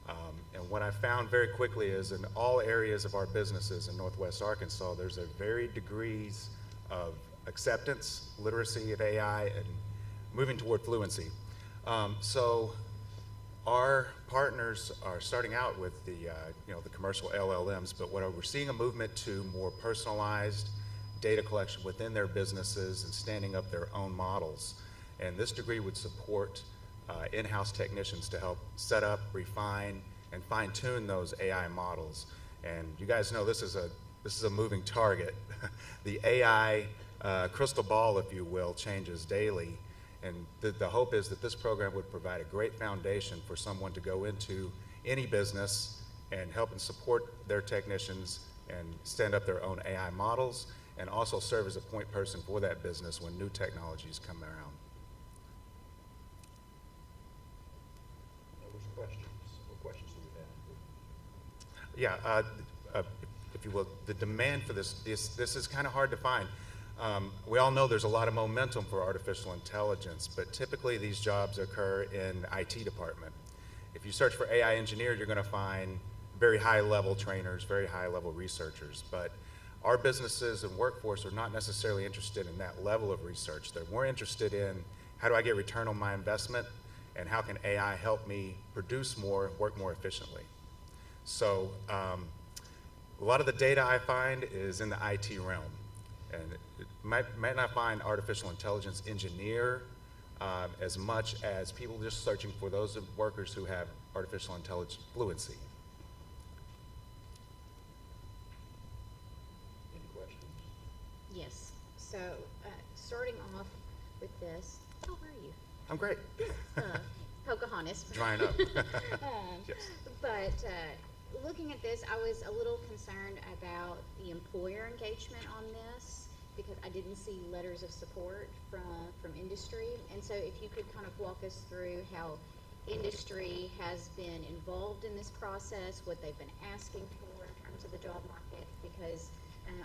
And what I found very quickly is in all areas of our businesses in Northwest Arkansas, there's a varied degrees of acceptance, literacy of AI, and moving toward fluency. So our partners are starting out with the commercial LLMs, but what we're seeing a movement to more personalized data collection within their businesses and standing up their own models. And this degree would support in-house technicians to help set up, refine, and fine-tune those AI models. And you guys know this is a moving target. The AI crystal ball, if you will, changes daily. And the hope is that this program would provide a great foundation for someone to go into any business and help and support their technicians and stand up their own AI models and also serve as a point person for that business when new technologies come around. What questions do we have? Yeah, if you will, the demand for this is kind of hard to find. We all know there's a lot of momentum for artificial intelligence, but typically these jobs occur in IT department. If you search for AI engineer, you're going to find very high-level trainers, very high-level researchers, but our businesses and workforce are not necessarily interested in that level of research. They're more interested in how do I get return on my investment and how can AI help me produce more, work more efficiently. So a lot of the data I find is in the IT realm. And it might not find artificial intelligence engineer as much as people just searching for those workers who have artificial intelligence fluency. Any questions? Yes. So, starting off with this, how are you? I'm great. Pocahontas. Drying up. Yes. But looking at this, I was a little concerned about the employer engagement on this because I didn't see letters of support from industry. And so if you could kind of walk us through how industry has been involved in this process, what they've been asking for in terms of the job market, because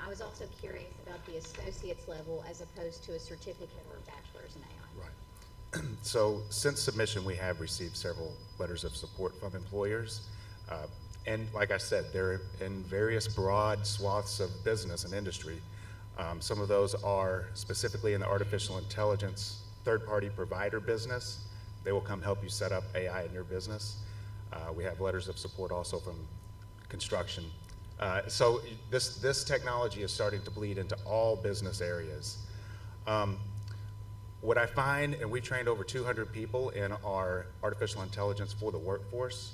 I was also curious about the associate's level as opposed to a certificate or a bachelor's in AI. Right. So since submission, we have received several letters of support from employers. And like I said, they're in various broad swaths of business and industry. Some of those are specifically in the artificial intelligence third-party provider business. They will come help you set up AI in your business. We have letters of support also from construction. So this technology is starting to bleed into all business areas. What I find, and we trained over 200 people in our artificial intelligence for the workforce,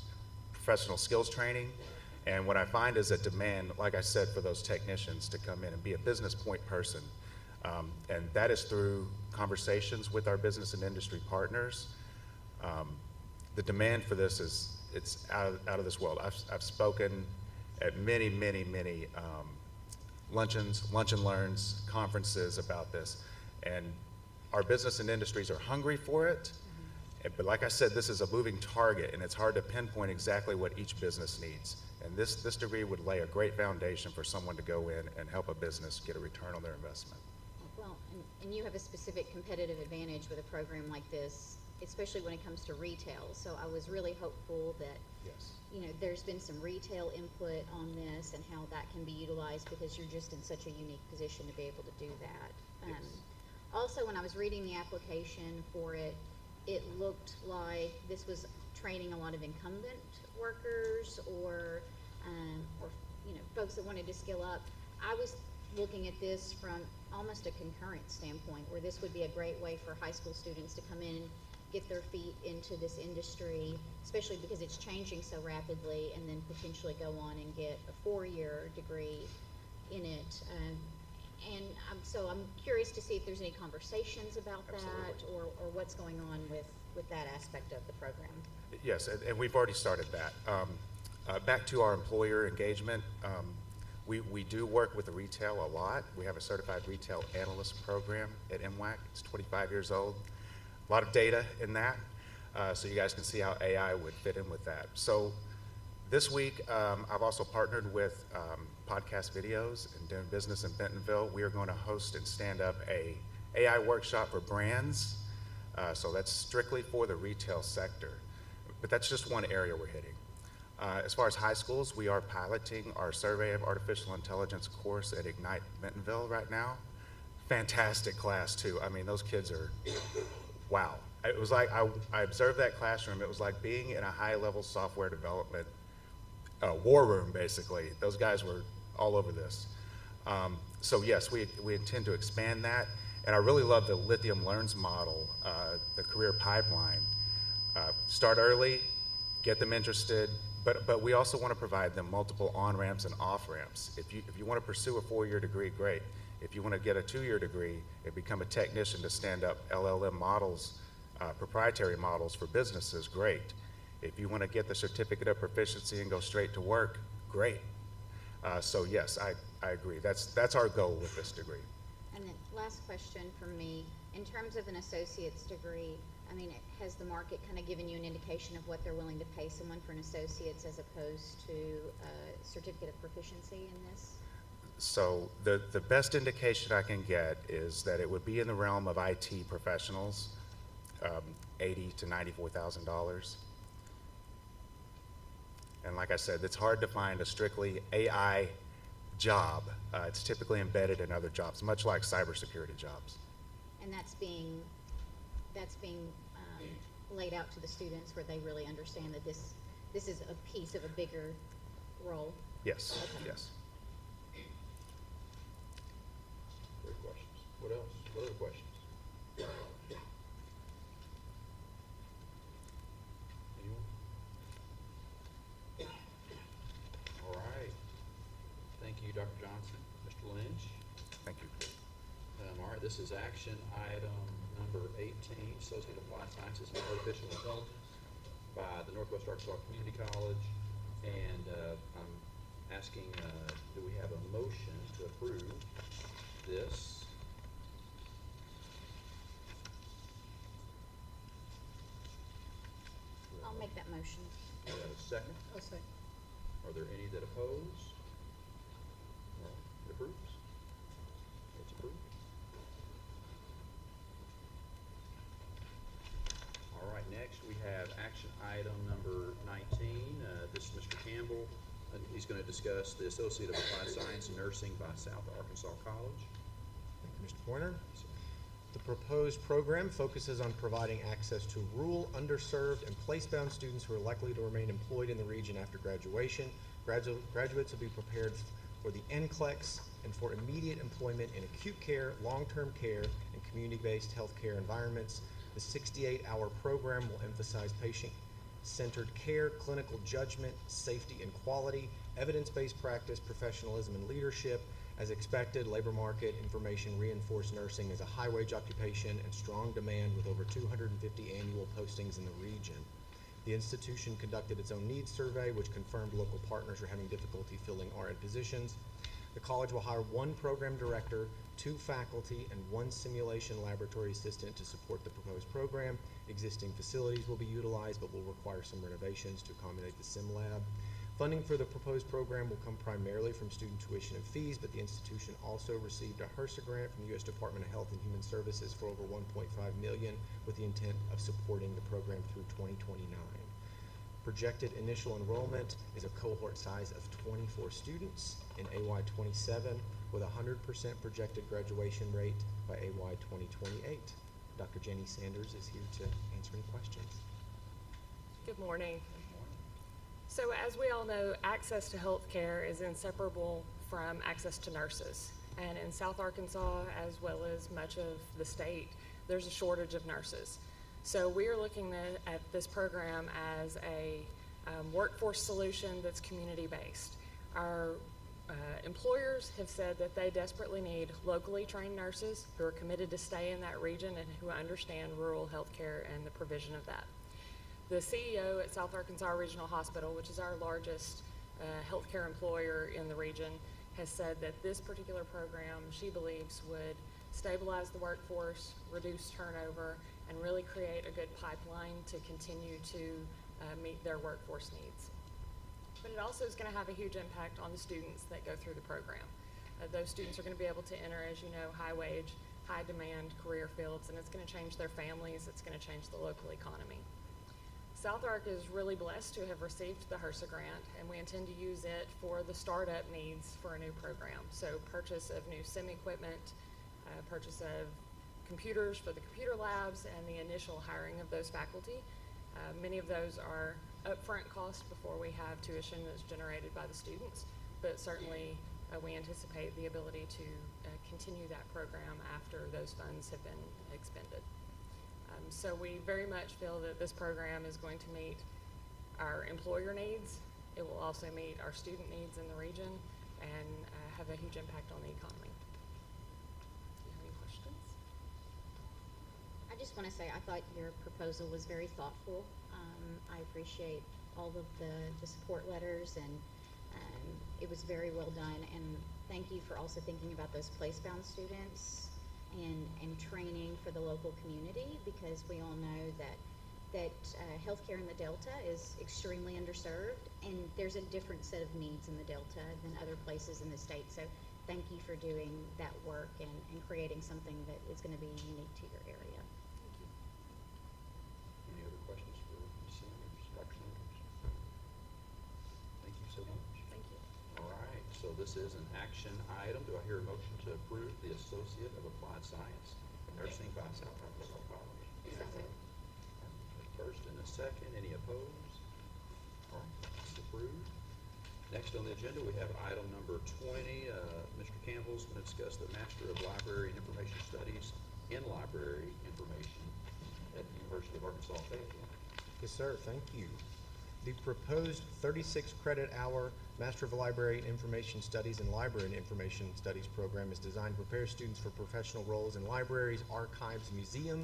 professional skills training, and what I find is a demand, like I said, for those technicians to come in and be a business point person. And that is through conversations with our business and industry partners. The demand for this it's out of this world. I've spoken at many luncheons, lunch and learns, conferences about this. And our business and industries are hungry for it. But like I said, this is a moving target, and it's hard to pinpoint exactly what each business needs. And this degree would lay a great foundation for someone to go in and help a business get a return on their investment. Well, and you have a specific competitive advantage with a program like this, especially when it comes to retail. So I was really hopeful that, Yes. you know, there's been some retail input on this and how that can be utilized, because you're just in such a unique position to be able to do that. Yes. Also, when I was reading the application for it, it looked like this was training a lot of incumbent workers or you know, folks that wanted to skill up. I was looking at this from almost a concurrent standpoint, where this would be a great way for high school students to come in and get their feet into this industry, especially because it's changing so rapidly, and then potentially go on and get a 4-year degree in it. So I'm curious to see if there's any conversations about that, or what's going on with that aspect of the program. Yes, and we've already started that. Back to our employer engagement, we do work with the retail a lot. We have a certified retail analyst program at MWAC. It's 25 years old. A lot of data in that, so you guys can see how AI would fit in with that. So this week, I've also partnered with Podcast Videos and doing business in Bentonville. We are going to host and stand up a AI workshop for brands. So that's strictly for the retail sector. But that's just one area we're hitting. As far as high schools, we are piloting our Survey of Artificial Intelligence course at Ignite Bentonville right now. Fantastic class, too. I mean, those kids are, wow. It was like, I observed that classroom. It was like being in a high-level software development war room, basically. Those guys were all over this. So yes, we intend to expand that. And I really love the Lithium Learns model, the career pipeline. Start early, get them interested, but we also want to provide them multiple on-ramps and off-ramps. If you want to pursue a 4-year degree, great. If you want to get a 2-year degree and become a technician to stand up LLM models, proprietary models for businesses, great. If you want to get the certificate of proficiency and go straight to work, great. So yes, I agree. That's our goal with this degree. And then last question from me, in terms of an associate's degree, I mean, has the market kind of given you an indication of what they're willing to pay someone for an associate's as opposed to a certificate of proficiency in this? So the best indication I can get is that it would be in the realm of IT professionals, $80,000 to $94,000. And like I said, it's hard to find a strictly AI job. It's typically embedded in other jobs, much like cybersecurity jobs. And that's being laid out to the students where they really understand that this is a piece of a bigger role. Yes, Okay. yes. Great questions. What else? What other questions? Anyone? All right. Thank you, Dr. Johnson. Mr. Lynch? Thank you. All right, this is action item number 18, Associate Applied Sciences and Artificial Intelligence by the Northwest Arkansas Community College. And I'm asking, do we have a motion to approve this? I'll make that motion. Do we have a second? I'll second. Are there any that oppose? No, it approves. It's approved. All right, next we have action item number 19. This is Mr. Campbell. He's going to discuss the Associate of Applied Science in Nursing by South Arkansas College. Thank you, Mr. Pointer. The proposed program focuses on providing access to rural, underserved, and place-bound students who are likely to remain employed in the region after graduation. Graduates will be prepared for the NCLEX and for immediate employment in acute care, long-term care, and community-based healthcare environments. The 68-hour program will emphasize patient-centered care, clinical judgment, safety and quality, evidence-based practice, professionalism, and leadership. As expected, labor market information reinforced nursing as a high-wage occupation and strong demand with over 250 annual postings in the region. The institution conducted its own needs survey, which confirmed local partners are having difficulty filling RN positions. The college will hire 1 program director, 2 faculty, and 1 simulation laboratory assistant to support the proposed program. Existing facilities will be utilized, but will require some renovations to accommodate the sim lab. Funding for the proposed program will come primarily from student tuition and fees, but the institution also received a HRSA grant from the U.S. Department of Health and Human Services for over $1.5 million with the intent of supporting the program through 2029. Projected initial enrollment is a cohort size of 24 students in AY 27 with a 100% projected graduation rate by AY 2028. Dr. Jenny Sanders is here to answer any questions. Good morning. So as we all know, access to health care is inseparable from access to nurses. And in South Arkansas, as well as much of the state, there's a shortage of nurses. So we are looking at this program as a workforce solution that's community-based. Our employers have said that they desperately need locally trained nurses who are committed to stay in that region and who understand rural health care and the provision of that. The CEO at South Arkansas Regional Hospital, which is our largest healthcare employer in the region, has said that this particular program, she believes, would stabilize the workforce, reduce turnover, and really create a good pipeline to continue to meet their workforce needs. But it also is going to have a huge impact on the students that go through the program. Those students are going to be able to enter, as you know, high wage, high demand career fields, and it's going to change their families, it's going to change the local economy. South Ark is really blessed to have received the HRSA grant, and we intend to use it for the startup needs for a new program. So purchase of new sim equipment, purchase of computers for the computer labs, and the initial hiring of those faculty. Many of those are upfront costs before we have tuition that's generated by the students, but certainly we anticipate the ability to continue that program after those funds have been expended. So we very much feel that this program is going to meet our employer needs. It will also meet our student needs in the region and have a huge impact on the economy. Do you have any questions? I just want to say I thought your proposal was very thoughtful. I appreciate all of the support letters, and it was very well done. And thank you for also thinking about those place-bound students and training for the local community, because we all know that healthcare in the Delta is extremely underserved, and there's a different set of needs in the Delta than other places in the state. So thank you for doing that work and creating something that is going to be unique to your area. Any other questions for Ms. Sanders, Dr. Sanders? Thank you so much. Thank you. All right, so this is an action item. Do I hear a motion to approve the Associate of Applied Science in Nursing by South Arkansas College? First and a second. Any opposed? All right, it's approved. Next on the agenda, we have item number 20. Mr. Campbell's going to discuss the Master of Library and Information Studies in Library Information at the University of Arkansas Fayetteville. Yes, sir. Thank you. The proposed 36 credit hour Master of Library and Information Studies and Library and Information Studies program is designed to prepare students for professional roles in libraries, archives, museum,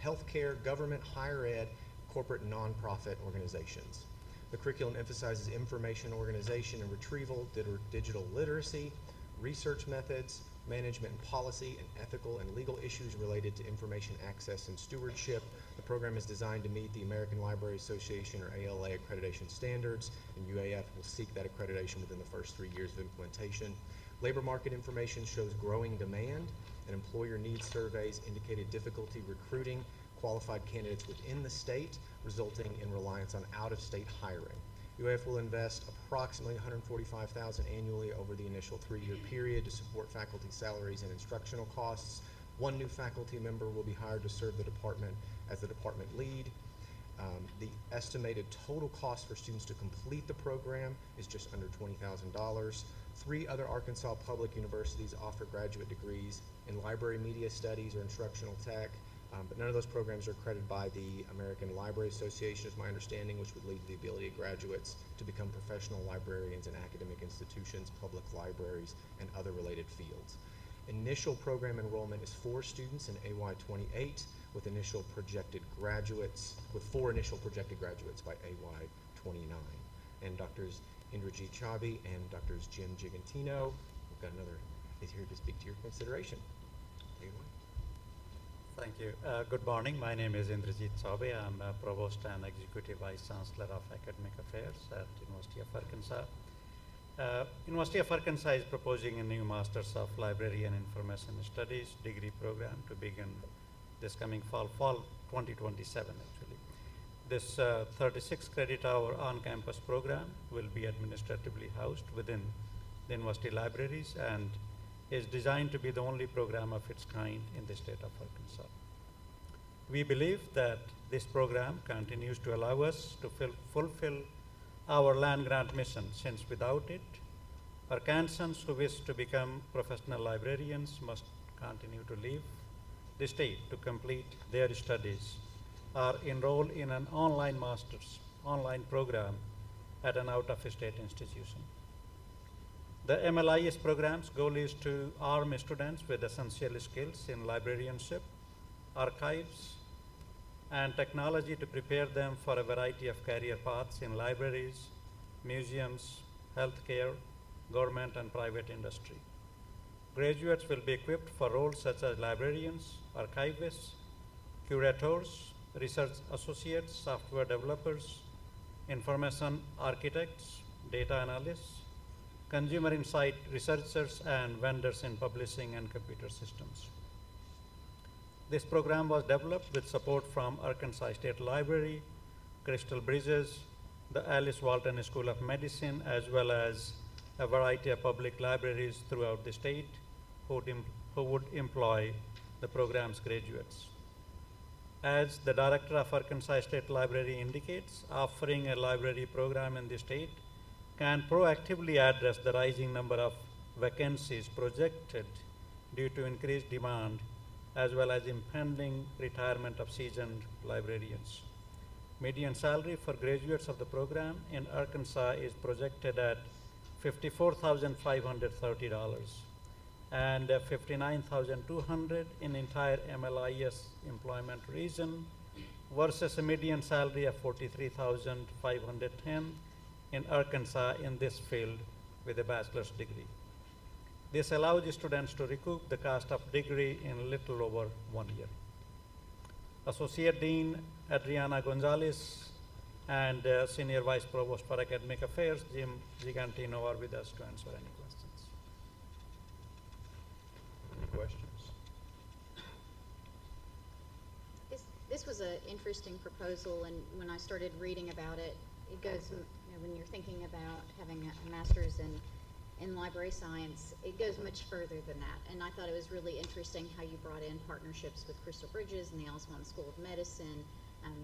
healthcare, government, higher ed, corporate and nonprofit organizations. The curriculum emphasizes information organization and retrieval, digital literacy, research methods, management and policy, and ethical and legal issues related to information access and stewardship. The program is designed to meet the American Library Association, or ALA, accreditation standards, and UAF will seek that accreditation within the first 3 years of implementation. Labor market information shows growing demand, and employer needs surveys indicated difficulty recruiting qualified candidates within the state, resulting in reliance on out-of-state hiring. UAF will invest approximately $145,000 annually over the initial 3-year period to support faculty salaries and instructional costs. 1 new faculty member will be hired to serve the department as the department lead. The estimated total cost for students to complete the program is just under $20,000. 3 other Arkansas public universities offer graduate degrees in library media studies or instructional tech, but none of those programs are accredited by the American Library Association, is my understanding, which would lead to the ability of graduates to become professional librarians in academic institutions, public libraries, and other related fields. Initial program enrollment is 4 students in AY 28, with 4 initial projected graduates by AY 29. And Drs. Indrajit Chabi and Drs. Jim Gigantino will got another, is here to speak to your consideration. Take it away. Thank you. Good morning. My name is Indrajit Chaube. I'm a Provost and Executive Vice Chancellor of Academic Affairs at University of Arkansas. University of Arkansas is proposing a new Masters of Library and Information Studies degree program to begin this coming fall 2027 actually. This 36 credit hour on-campus program will be administratively housed within the university libraries and is designed to be the only program of its kind in the state of Arkansas. We believe that this program continues to allow us to fulfill our land grant mission, since without it, Arkansans who wish to become professional librarians must continue to leave the state to complete their studies or enroll in an online master's online program at an out-of-state institution. The MLIS program's goal is to arm students with essential skills in librarianship, archives, and technology to prepare them for a variety of career paths in libraries, museums, healthcare, government, and private industry. Graduates will be equipped for roles such as librarians, archivists, curators, research associates, software developers, information architects, data analysts, consumer insight researchers, and vendors in publishing and computer systems. This program was developed with support from Arkansas State Library, Crystal Bridges, the Alice Walton School of Medicine, as well as a variety of public libraries throughout the state who would employ the program's graduates. As the director of Arkansas State Library indicates, offering a library program in the state can proactively address the rising number of vacancies projected due to increased demand, as well as impending retirement of seasoned librarians. Median salary for graduates of the program in Arkansas is projected at $54,530 and $59,200 in entire MLIS employment region versus a median salary of $43,510 in Arkansas in this field with a bachelor's degree. This allows students to recoup the cost of degree in a little over 1 year. Associate Dean Adriana Gonzalez and Senior Vice Provost for Academic Affairs, Jim Gigantino, are with us to answer any questions. Any questions? This was an interesting proposal, and when I started reading about it, it goes, when you're thinking about having a master's in library science, it goes much further than that. And I thought it was really interesting how you brought in partnerships with Crystal Bridges and the Alice Walton School of Medicine.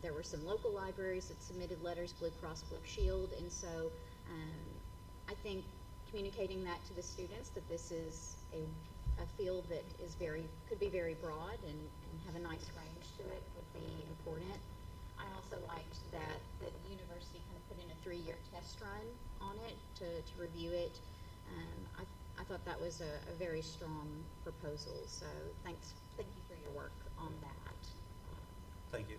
There were some local libraries that submitted letters, Blue Cross Blue Shield, and so I think communicating that to the students that this is a field that is could be very broad and have a nice range to it would be important. I also liked that the university kind of put in a 3-year test run on it to review it. I thought that was a very strong proposal, so thank you for your work on that. Thank you.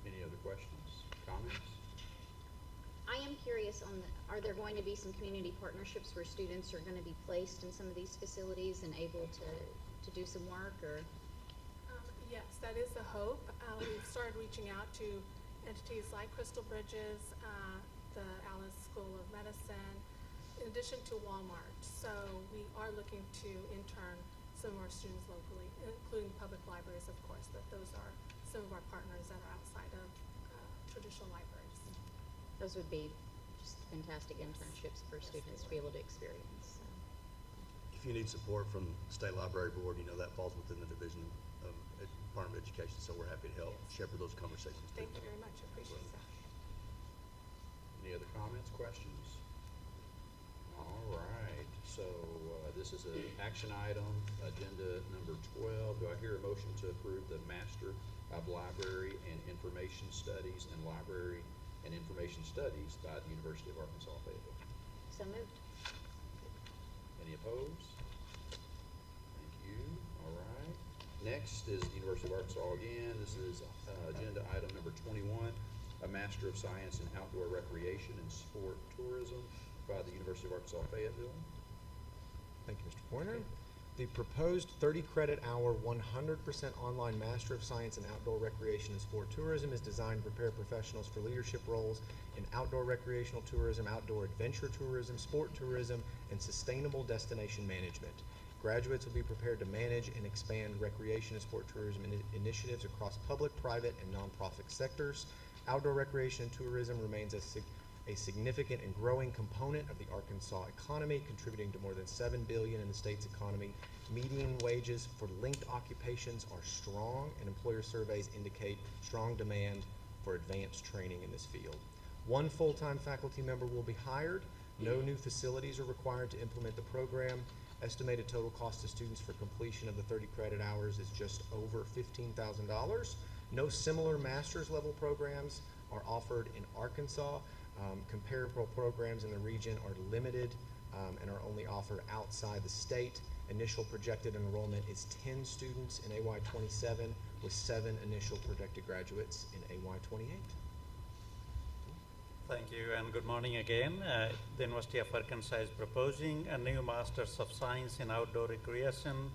Any other questions, comments? I am curious are there going to be some community partnerships where students are going to be placed in some of these facilities and able to do some work, or? Yes, that is the hope. We've started reaching out to entities like Crystal Bridges, the Alice School of Medicine, in addition to Walmart. So we are looking to intern some of our students locally, including public libraries, of course, that those are some of our partners that are outside of traditional libraries. Those would be just fantastic internships for students to be able to experience. So. If you need support from the State Library Board, that falls within the Division of Department of Education, so we're happy to help shepherd those conversations. Thank you very much. I appreciate that. Any other comments, questions? All right, so this is an action item, agenda number 12. Do I hear a motion to approve the Master of Library and Information Studies and Library and Information Studies by the University of Arkansas Fayetteville? So moved. Any opposed? Thank you. All right. Next is the University of Arkansas again. This is agenda item number 21, a Master of Science in Outdoor Recreation and Sport Tourism sponsored by the University of Arkansas Fayetteville. Thank you, Mr. Pointer. The proposed 30-credit-hour, 100% online Master of Science in Outdoor Recreation and Sport Tourism is designed to prepare professionals for leadership roles in outdoor recreational tourism, outdoor adventure tourism, sport tourism, and sustainable destination management. Graduates will be prepared to manage and expand recreation and sport tourism initiatives across public, private, and nonprofit sectors. Outdoor recreation and tourism remains a significant and growing component of the Arkansas economy, contributing to more than $7 billion in the state's economy. Median wages for linked occupations are strong, and employer surveys indicate strong demand for advanced training in this field. 1 full-time faculty member will be hired. No new facilities are required to implement the program. Estimated total cost to students for completion of the 30 credit hours is just over $15,000. No similar master's level programs are offered in Arkansas. Comparable programs in the region are limited and are only offered outside the state. Initial projected enrollment is 10 students in AY 27 with 7 initial projected graduates in AY 28. Thank you and good morning again. The University of Arkansas is proposing a new Masters of Science in Outdoor Recreation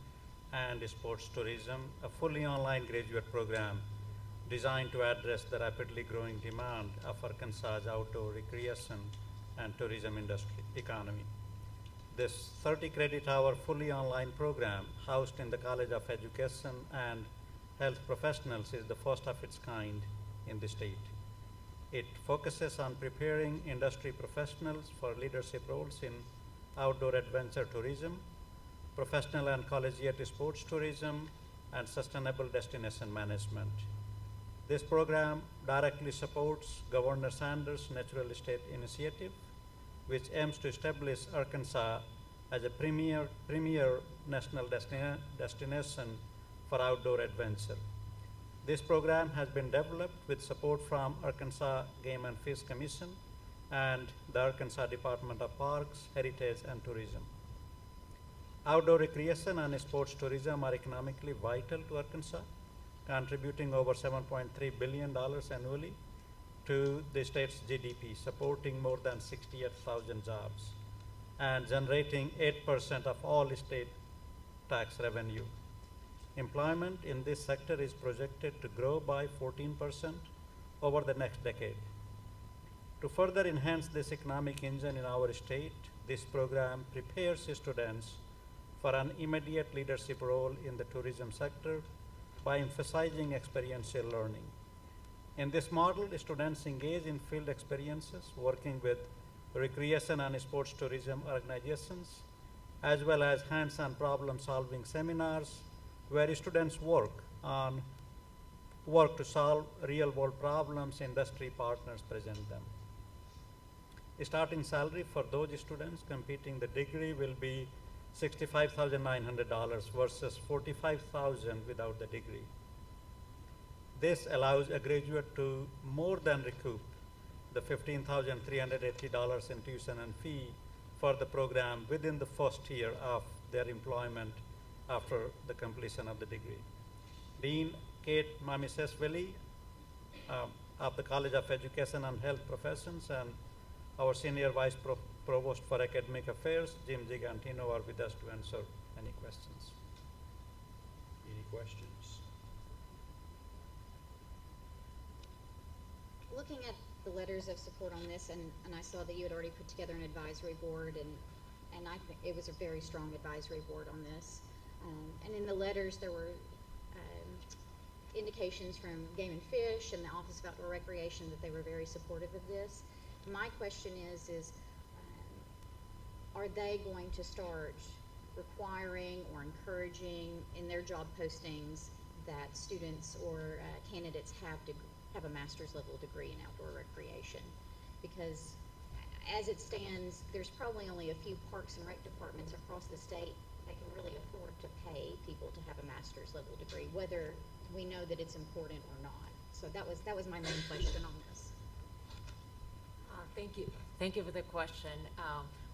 and Sports Tourism, a fully online graduate program designed to address the rapidly growing demand of Arkansas's outdoor recreation and tourism industry economy. This 30-credit-hour fully online program, housed in the College of Education and Health Professionals, is the first of its kind in the state. It focuses on preparing industry professionals for leadership roles in outdoor adventure tourism, professional and collegiate sports tourism, and sustainable destination management. This program directly supports Governor Sanders' Natural Estate Initiative, which aims to establish Arkansas as a premier national destination for outdoor adventure. This program has been developed with support from Arkansas Game and Fish Commission and the Arkansas Department of Parks, Heritage, and Tourism. Outdoor recreation and sports tourism are economically vital to Arkansas, contributing over $7.3 billion annually to the state's GDP, supporting more than 68,000 jobs, and generating 8% of all state tax revenue. Employment in this sector is projected to grow by 14% over the next decade. To further enhance this economic engine in our state, this program prepares students for an immediate leadership role in the tourism sector by emphasizing experiential learning. In this model, students engage in field experiences, working with recreation and sports tourism organizations, as well as hands-on problem-solving seminars, where students work to solve real-world problems industry partners present them. The starting salary for those students completing the degree will be $65,900 versus $45,000 without the degree. This allows a graduate to more than recoup the $15,380 in tuition and fee for the program within the first year of their employment after the completion of the degree. Dean Kate Mamisesvili of the College of Education and Health Professions and our Senior Vice Provost for Academic Affairs, Jim Gigantino, are with us to answer any questions. Any questions? Looking at the letters of support on this, and I saw that you had already put together an advisory board, and I think it was a very strong advisory board on this. And in the letters, there were indications from Game and Fish and the Office of Outdoor Recreation that they were very supportive of this. My question is are they going to start requiring or encouraging in their job postings that students or candidates have a master's level degree in outdoor recreation? Because as it stands, there's probably only a few parks and rec departments across the state that can really afford to pay people to have a master's level degree, whether we know that it's important or not. So that was my main question on this. Thank you. Thank you for the question.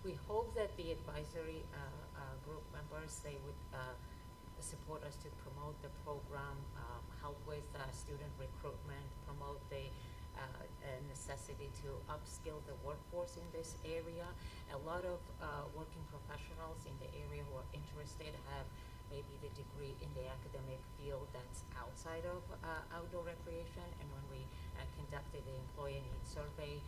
We hope that the advisory group members, they would support us to promote the program, help with student recruitment, promote the a necessity to upskill the workforce in this area. A lot of working professionals in the area who are interested have maybe the degree in the academic field that's outside of outdoor recreation. And when we conducted the employee needs survey,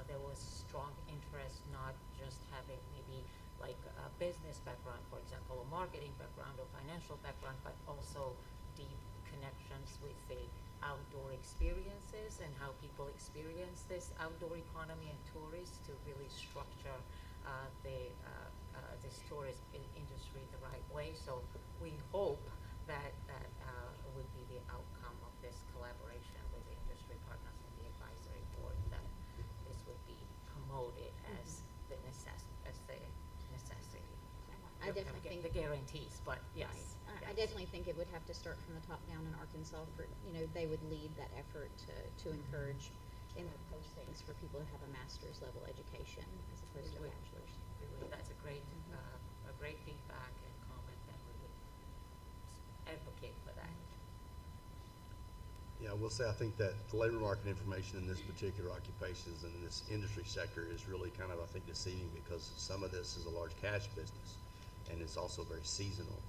there was strong interest, not just having maybe like a business background, for example, a marketing background or financial background, but also deep connections with the outdoor experiences and how people experience this outdoor economy and tourists to really structure this tourism industry the right way. So we hope that would be the outcome of this collaboration with the industry partners and the advisory board, that this would be promoted as the necessity. I definitely Get think the guarantees, but yes. I definitely think it would have to start from the top down in Arkansas for, they would lead that effort to encourage in their postings for people to have a master's level education as opposed to a bachelor's. That's a great feedback and comment, and we would advocate for that. Yeah, I will say I think that the labor market information in this particular occupations and in this industry sector is really kind of, I think, deceiving, because some of this is a large cash business and it's also very seasonal.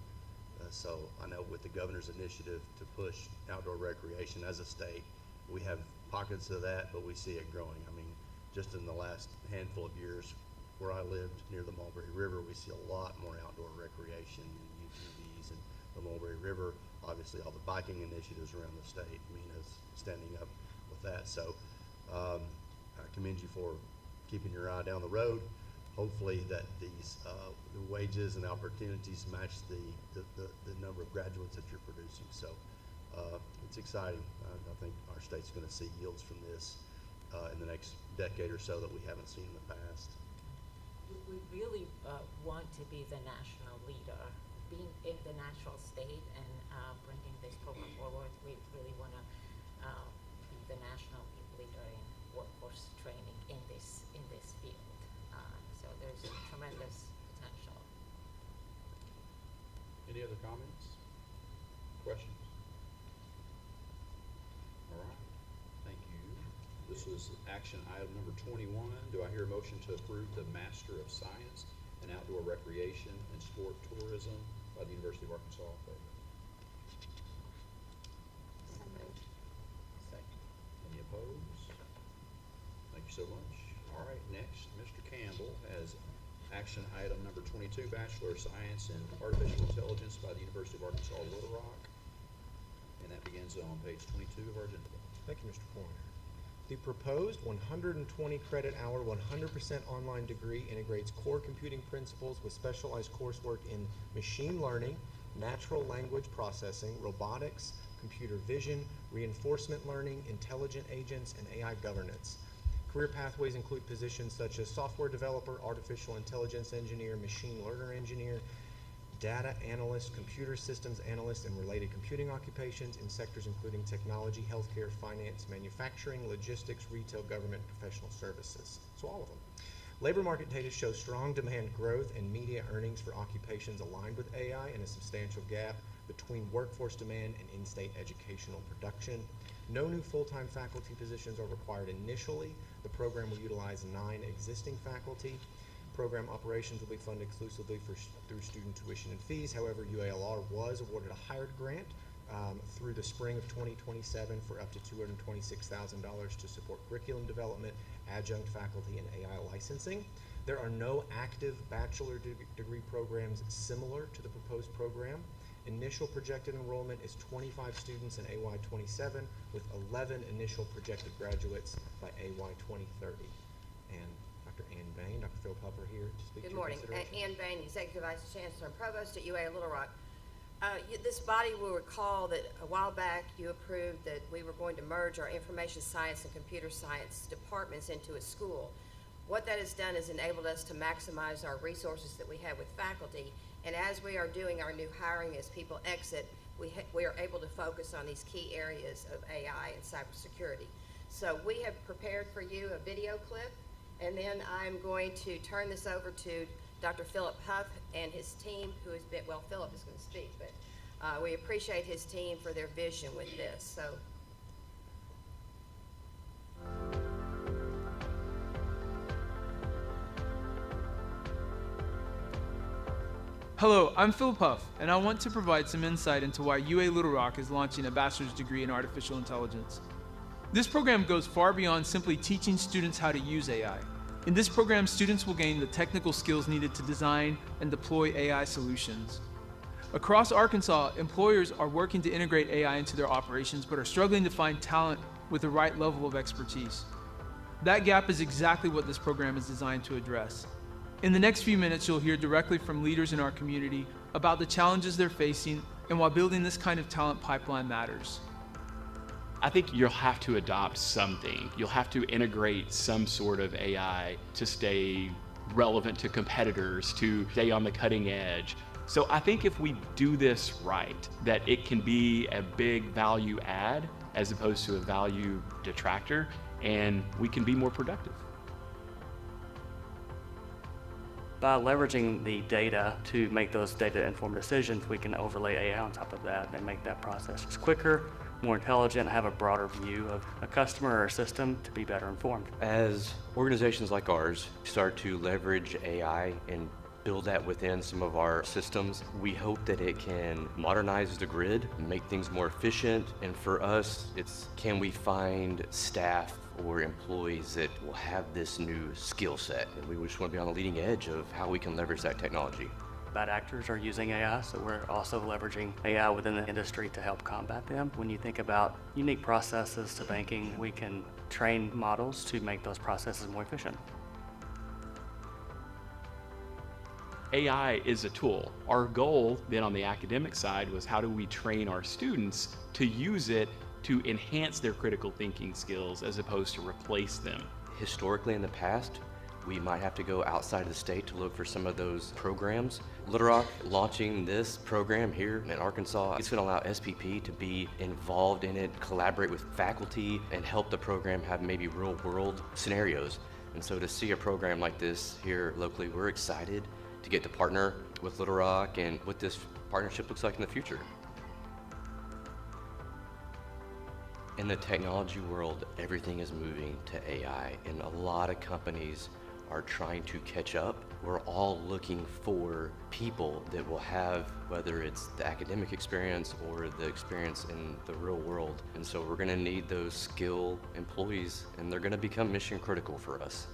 So I know with the governor's initiative to push outdoor recreation as a state, we have pockets of that, but we see it growing. I mean, just in the last handful of years where I lived near the Mulberry River, we see a lot more outdoor recreation and UTVs and the Mulberry River. Obviously, all the biking initiatives around the state, Mina's standing up with that. So I commend you for keeping your eye down the road. Hopefully that these the wages and opportunities match the number of graduates that you're producing. So it's exciting. I think our state's going to see yields from this in the next decade or so that we haven't seen in the past. We really want to be the national leader, being in the natural state and bringing this program forward. We really want to be the national leader in workforce training in this field. So there's tremendous potential. Any other comments? Questions? All right, thank you. This was action item number 21. Do I hear a motion to approve the Master of Science in Outdoor Recreation and Sport Tourism by the University of Arkansas program? So moved. Second. Any opposed? Thank you so much. All right, next, Mr. Campbell has action item number 22, Bachelor of Science in Artificial Intelligence by the University of Arkansas Little Rock. And that begins on page 22 of our agenda. Thank you, Mr. Pointer. The proposed 120 credit hour, 100% online degree integrates core computing principles with specialized coursework in machine learning, natural language processing, robotics, computer vision, reinforcement learning, intelligent agents, and AI governance. Career pathways include positions such as software developer, artificial intelligence engineer, machine learner engineer, data analyst, computer systems analyst, and related computing occupations in sectors including technology, healthcare, finance, manufacturing, logistics, retail, government, professional services. So all of them. Labor market data shows strong demand growth and media earnings for occupations aligned with AI and a substantial gap between workforce demand and in-state educational production. No new full-time faculty positions are required initially. The program will utilize 9 existing faculty. Program operations will be funded exclusively through student tuition and fees. However, UALR was awarded a hired grant through the spring of 2027 for up to $226,000 to support curriculum development, adjunct faculty, and AI licensing. There are no active bachelor degree programs similar to the proposed program. Initial projected enrollment is 25 students in AY 27 with 11 initial projected graduates by AY 2030. And Dr. Ann Bain, Dr. Phil Pupper here to speak to Good your morning. consideration. Ann Bain, Executive Vice Chancellor and Provost at UA Little Rock. This body will recall that a while back you approved that we were going to merge our information science and computer science departments into a school. What that has done is enabled us to maximize our resources that we have with faculty, and as we are doing our new hiring as people exit, we are able to focus on these key areas of AI and cybersecurity. So we have prepared for you a video clip, and then I'm going to turn this over to Dr. Philip Huff and his team, who has been, well, Philip is going to speak, but we appreciate his team for their vision with this. So. Hello, I'm Phil Puff, and I want to provide some insight into why UA Little Rock is launching a bachelor's degree in artificial intelligence. This program goes far beyond simply teaching students how to use AI. In this program, students will gain the technical skills needed to design and deploy AI solutions. Across Arkansas, employers are working to integrate AI into their operations but are struggling to find talent with the right level of expertise. That gap is exactly what this program is designed to address. In the next few minutes, you'll hear directly from leaders in our community about the challenges they're facing and why building this kind of talent pipeline matters. I think you'll have to adopt something. You'll have to integrate some sort of AI to stay relevant to competitors, to stay on the cutting edge. So I think if we do this right, that it can be a big value add as opposed to a value detractor, and we can be more productive. By leveraging the data to make those data-informed decisions, we can overlay AI on top of that and make that process just quicker, more intelligent, have a broader view of a customer or a system to be better informed. As organizations like ours start to leverage AI and build that within some of our systems, we hope that it can modernize the grid, make things more efficient, and for us, it's can we find staff or employees that will have this new skill set, and we just want to be on the leading edge of how we can leverage that technology. Bad actors are using AI, so we're also leveraging AI within the industry to help combat them. When you think about unique processes to banking, we can train models to make those processes more efficient. AI is a tool. Our goal then on the academic side was how do we train our students to use it to enhance their critical thinking skills as opposed to replace them. Historically in the past, we might have to go outside of the state to look for some of those programs. Little Rock launching this program here in Arkansas, it's going to allow SPP to be involved in it, collaborate with faculty, and help the program have maybe real world scenarios. And so to see a program like this here locally, we're excited to get to partner with Little Rock and what this partnership looks like in the future. In the technology world, everything is moving to AI, and a lot of companies are trying to catch up. We're all looking for people that will have, whether it's the academic experience or the experience in the real world. And so we're gonna need those skilled employees, and they're gonna become mission critical for us.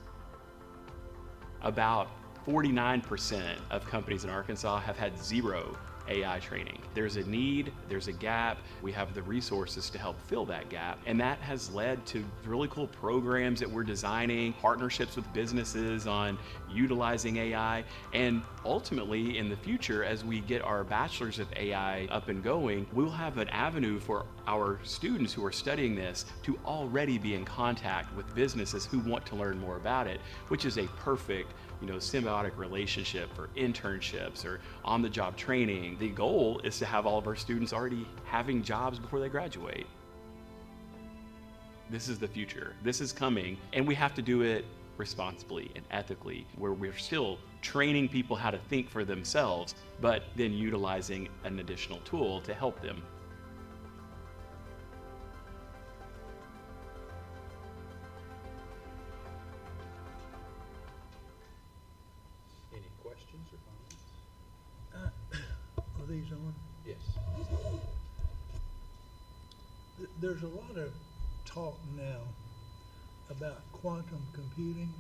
About 49% of companies in Arkansas have had zero AI training. There's a need, there's a gap, we have the resources to help fill that gap, and that has led to really cool programs that we're designing, partnerships with businesses on utilizing AI, and ultimately in the future, as we get our bachelor's of AI up and going, we'll have an avenue for our students who are studying this to already be in contact with businesses who want to learn more about it, which is a perfect symbiotic relationship for internships or on-the-job training. The goal is to have all of our students already having jobs before they graduate. This is the future. This is coming, and we have to do it responsibly and ethically, where we're still training people how to think for themselves, but then utilizing an additional tool to help them. Any questions or comments? Are these on? Yes. There's a lot of talk now about quantum computing.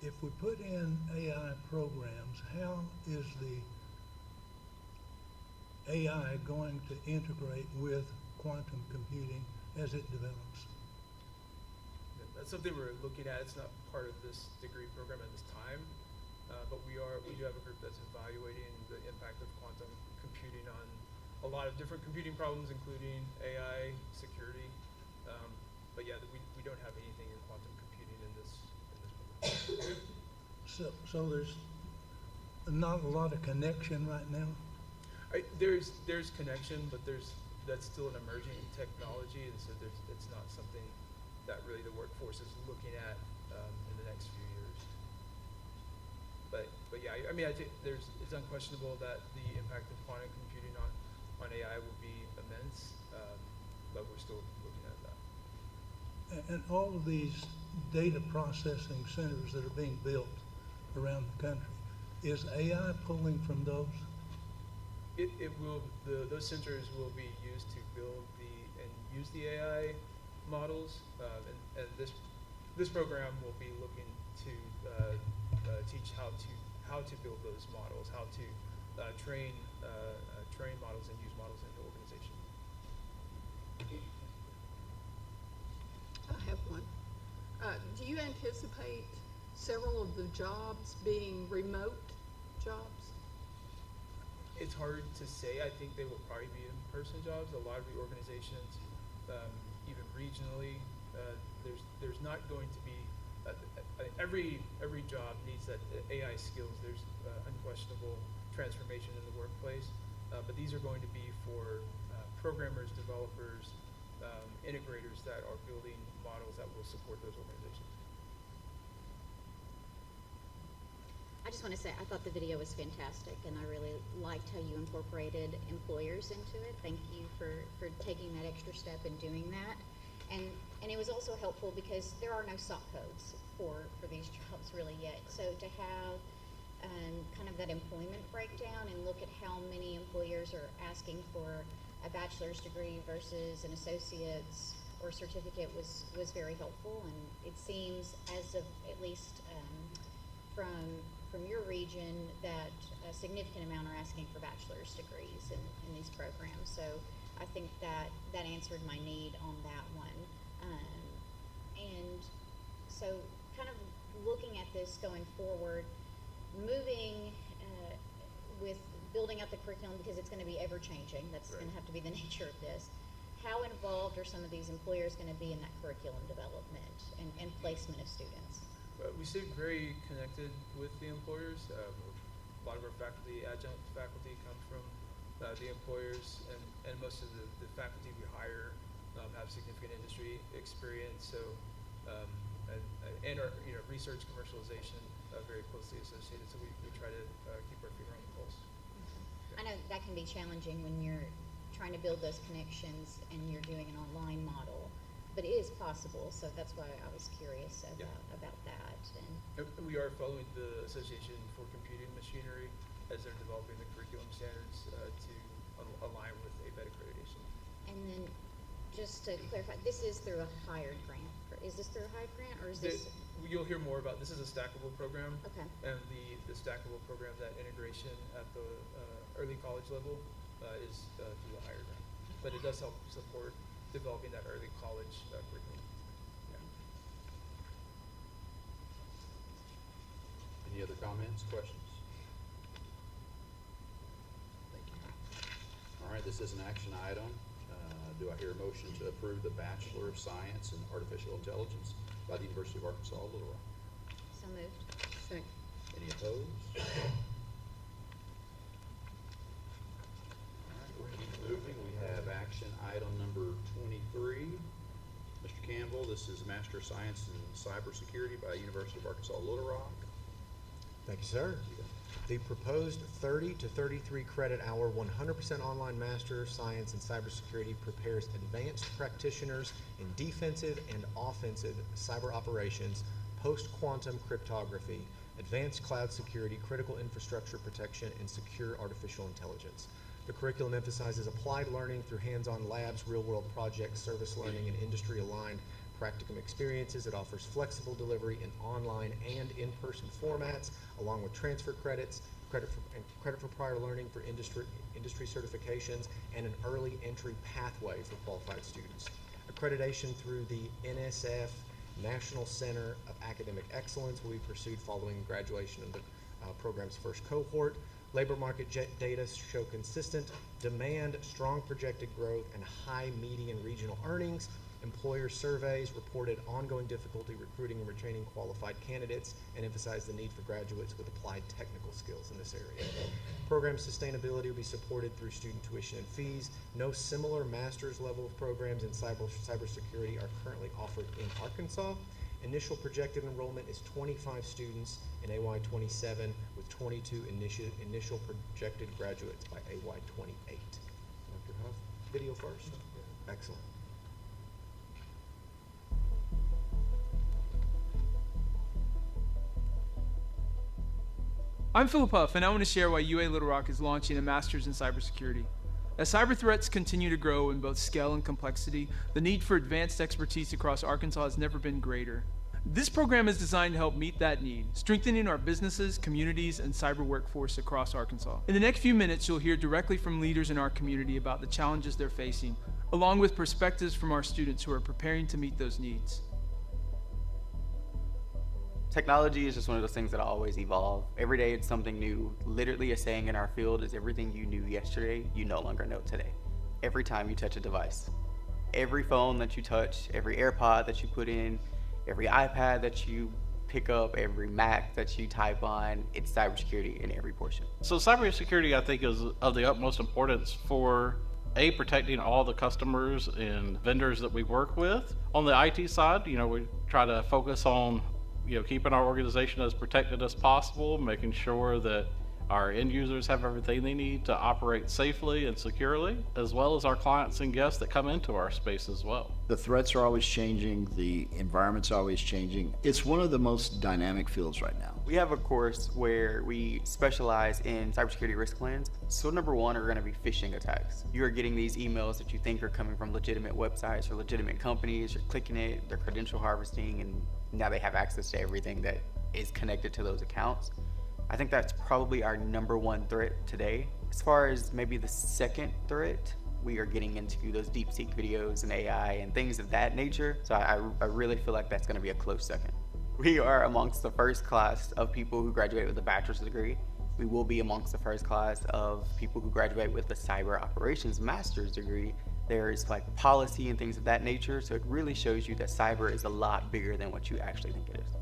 If we put in AI programs, how is the AI going to integrate with quantum computing as it develops? That's something we're looking at. It's not part of this degree program at this time, but we do have a group that's evaluating the impact of quantum computing on a lot of different computing problems, including AI, security. But yeah, we don't have anything in quantum computing in this program. So there's not a lot of connection right now? There's connection, but that's still an emerging technology, and so it's not something that really the workforce is looking at in the next few years. But yeah, I mean, I think it's unquestionable that the impact of quantum computing on AI will be immense, but we're still looking at that. And all of these data processing centers that are being built around the country, Is AI pulling from those? It will, those centers will be used to build and use the AI models, and this program will be looking to teach how to build those models, how to train models and use models in the organization. I have one. Do you anticipate several of the jobs being remote jobs? It's hard to say. I think they will probably be in-person jobs. A lot of the organizations, even regionally, there's not going to be every job needs that AI skills. There's unquestionable transformation in the workplace, but these are going to be for programmers, developers, integrators that are building models that will support those organizations. I just want to say I thought the video was fantastic, and I really liked how you incorporated employers into it. Thank you for taking that extra step and doing that. And it was also helpful because there are no SOC codes for these jobs really yet. So to have kind of that employment breakdown and look at how many employers are asking for a bachelor's degree versus an associate's or certificate was very helpful. And it seems, as of at least from your region, that a significant amount are asking for bachelor's degrees in these programs. So I think that answered my need on that one. And so kind of looking at this going forward, moving with building up the curriculum, because it's going to be ever changing. That's going to have to be the nature of this. How involved are some of these employers going to be in that curriculum development and placement of students? We stay very connected with the employers. A lot of our faculty, adjunct faculty, come from the employers, and most of the faculty we hire have significant industry experience. So, and our research commercialization very closely associated. So we try to keep our finger on the pulse. I know that can be challenging when you're trying to build those connections and you're doing an online model, but it is possible. So that's why I was curious about that. And we are following the Association for Computing Machinery as they're developing the curriculum standards to align with ABET accreditation. And then, just to clarify, this is through a hired grant. Is this through a hired grant, or is this? You'll hear more about this. Is a stackable program. Okay. And the stackable program, that integration at the early college level is through the hired grant. But it does help support developing that early college curriculum. Any other comments, questions? Thank you. All right, this is an action item. Do I hear a motion to approve the Bachelor of Science in Artificial Intelligence by the University of Arkansas, Little Rock? So moved. Second. Any opposed? All right, we'll keep moving. We have action item number 23. Mr. Campbell, this is Master of Science in Cybersecurity by University of Arkansas, Little Rock. Thank you, sir. The proposed 30 to 33 credit hour 100% online Master of Science in Cybersecurity prepares advanced practitioners in defensive and offensive cyber operations, post-quantum cryptography, advanced cloud security, critical infrastructure protection, and secure artificial intelligence. The curriculum emphasizes applied learning through hands-on labs, real-world projects, service learning, and industry-aligned practicum experiences. It offers flexible delivery in online and in-person formats, along with transfer credits, credit for prior learning for industry certifications, and an early entry pathway for qualified students. Accreditation through the NSF National Center of Academic Excellence will be pursued following graduation of the program's first cohort. Labor market data show consistent demand, strong projected growth, and high median regional earnings. Employer surveys reported ongoing difficulty recruiting and retaining qualified candidates and emphasized the need for graduates with applied technical skills in this area. Program sustainability will be supported through student tuition and fees. No similar master's level of programs in cybersecurity are currently offered in Arkansas. Initial projected enrollment is 25 students in AY 27 with 22 initial projected graduates by AY 28. Dr. Huff, video first? Excellent. I'm Philip Huff, and I want to share why UA Little Rock is launching a Master's in Cybersecurity. As cyber threats continue to grow in both scale and complexity, the need for advanced expertise across Arkansas has never been greater. This program is designed to help meet that need, strengthening our businesses, communities, and cyber workforce across Arkansas. In the next few minutes, you'll hear directly from leaders in our community about the challenges they're facing, along with perspectives from our students who are preparing to meet those needs. Technology is just one of those things that always evolve. Every day it's something new. Literally a saying in our field is everything you knew yesterday, you no longer know today. Every time you touch a device. Every phone that you touch, every AirPod that you put in, every iPad that you pick up, every Mac that you type on, it's cybersecurity in every portion. So cybersecurity, I think, is of the utmost importance for protecting all the customers and vendors that we work with. On the IT side, we try to focus on keeping our organization as protected as possible, making sure that our end users have everything they need to operate safely and securely, as well as our clients and guests that come into our space as well. The threats are always changing, the environment's always changing. It's one of the most dynamic fields right now. We have a course where we specialize in cybersecurity risk plans. So number one are going to be phishing attacks. You are getting these emails that you think are coming from legitimate websites or legitimate companies. You're clicking it, they're credential harvesting, and now they have access to everything that is connected to those accounts. I think that's probably our number one threat today. As far as maybe the second threat, we are getting into those deep seek videos and AI and things of that nature. So I really feel like that's going to be a close second. We are amongst the first class of people who graduate with a bachelor's degree. We will be amongst the first class of people who graduate with the cyber operations master's degree. There's like policy and things of that nature. So it really shows you that cyber is a lot bigger than what you actually think it is.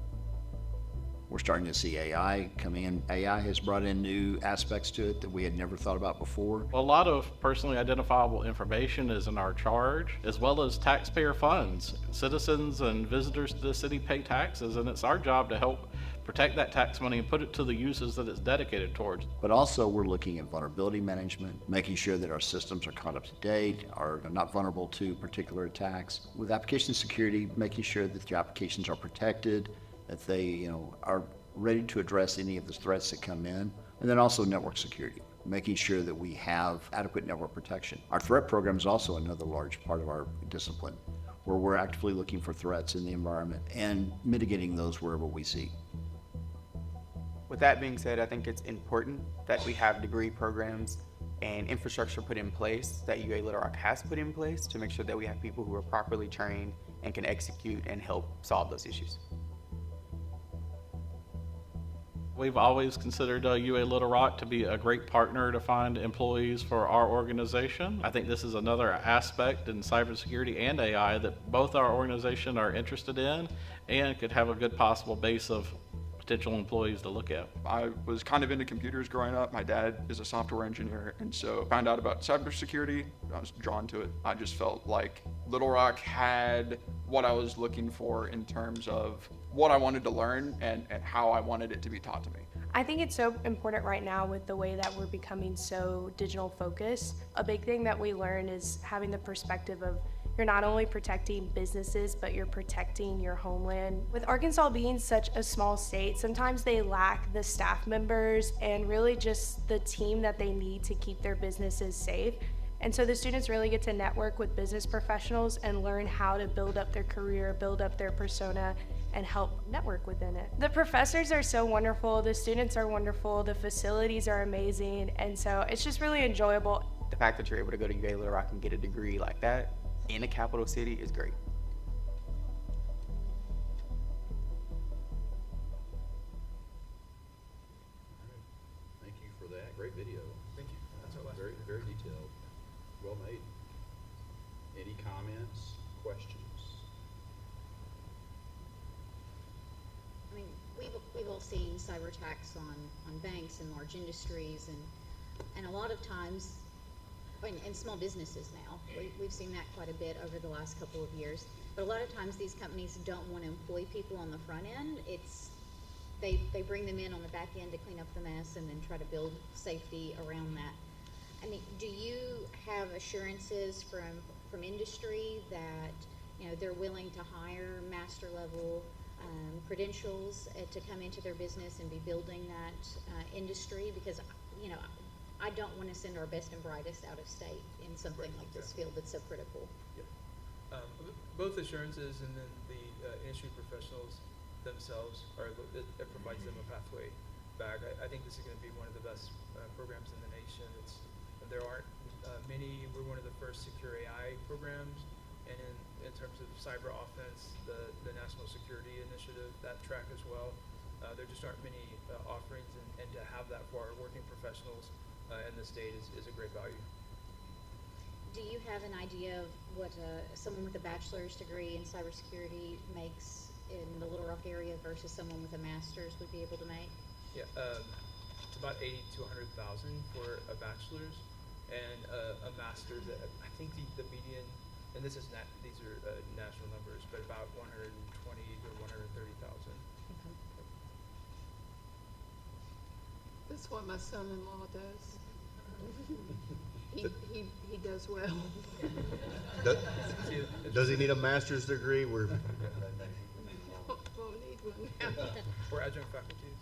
We're starting to see AI come in. AI has brought in new aspects to it that we had never thought about before. A lot of personally identifiable information is in our charge, as well as taxpayer funds. Citizens and visitors to the city pay taxes, and it's our job to help protect that tax money and put it to the uses that it's dedicated towards. But also we're looking at vulnerability management, making sure that our systems are caught up to date, are not vulnerable to particular attacks. With application security, making sure that your applications are protected, that they are ready to address any of the threats that come in. And then also network security, making sure that we have adequate network protection. Our threat program is also another large part of our discipline, where we're actively looking for threats in the environment and mitigating those wherever we see. With that being said, I think it's important that we have degree programs and infrastructure put in place that UA Little Rock has put in place to make sure that we have people who are properly trained and can execute and help solve those issues. We've always considered UA Little Rock to be a great partner to find employees for our organization. I think this is another aspect in cybersecurity and AI that both our organization are interested in and could have a good possible base of potential employees to look at. I was kind of into computers growing up. My dad is a software engineer, and so found out about cybersecurity. I was drawn to it. I just felt like Little Rock had what I was looking for in terms of what I wanted to learn and how I wanted it to be taught to me. I think it's so important right now with the way that we're becoming so digital focused. A big thing that we learn is having the perspective of you're not only protecting businesses, but you're protecting your homeland. With Arkansas being such a small state, sometimes they lack the staff members and really just the team that they need to keep their businesses safe. And so the students really get to network with business professionals and learn how to build up their career, build up their persona, and help network within it. The professors are so wonderful, the students are wonderful, the facilities are amazing, and so it's just really enjoyable. The fact that you're able to go to UA Little Rock and get a degree like that in a capital city is great. Thank you for that. Great video. Thank you. That's our last Very, video. very detailed. Well made. Any comments, questions? I mean, we've all seen cyber attacks on banks and large industries, and a lot of times, and small businesses now. We've seen that quite a bit over the last couple of years. But a lot of times these companies don't want to employ people on the front end. They bring them in on the back end to clean up the mess and then try to build safety around that. I mean, do you have assurances from industry that they're willing to hire master level credentials to come into their business and be building that industry, because, you know, I don't want to send our best and brightest out of state in something like this field that's so critical. Both assurances and then the industry professionals themselves it provides them a pathway back. I think this is going to be one of the best programs in the nation. There aren't many. We're one of the first secure AI programs, and in terms of cyber offense, the National Security Initiative, that track as well. There just aren't many offerings, and to have that for our working professionals in the state is a great value. Do you have an idea of what someone with a bachelor's degree in cybersecurity makes in the Little Rock area versus someone with a master's would be able to make? Yeah, it's about $80,000 to $100,000 for a bachelor's, and a master's. I think the median, and these are national numbers, but about 120 to 130,000. Okay. That's what my son-in-law does. He does well. Does he need a master's degree? Won't need one. Or adjunct faculties.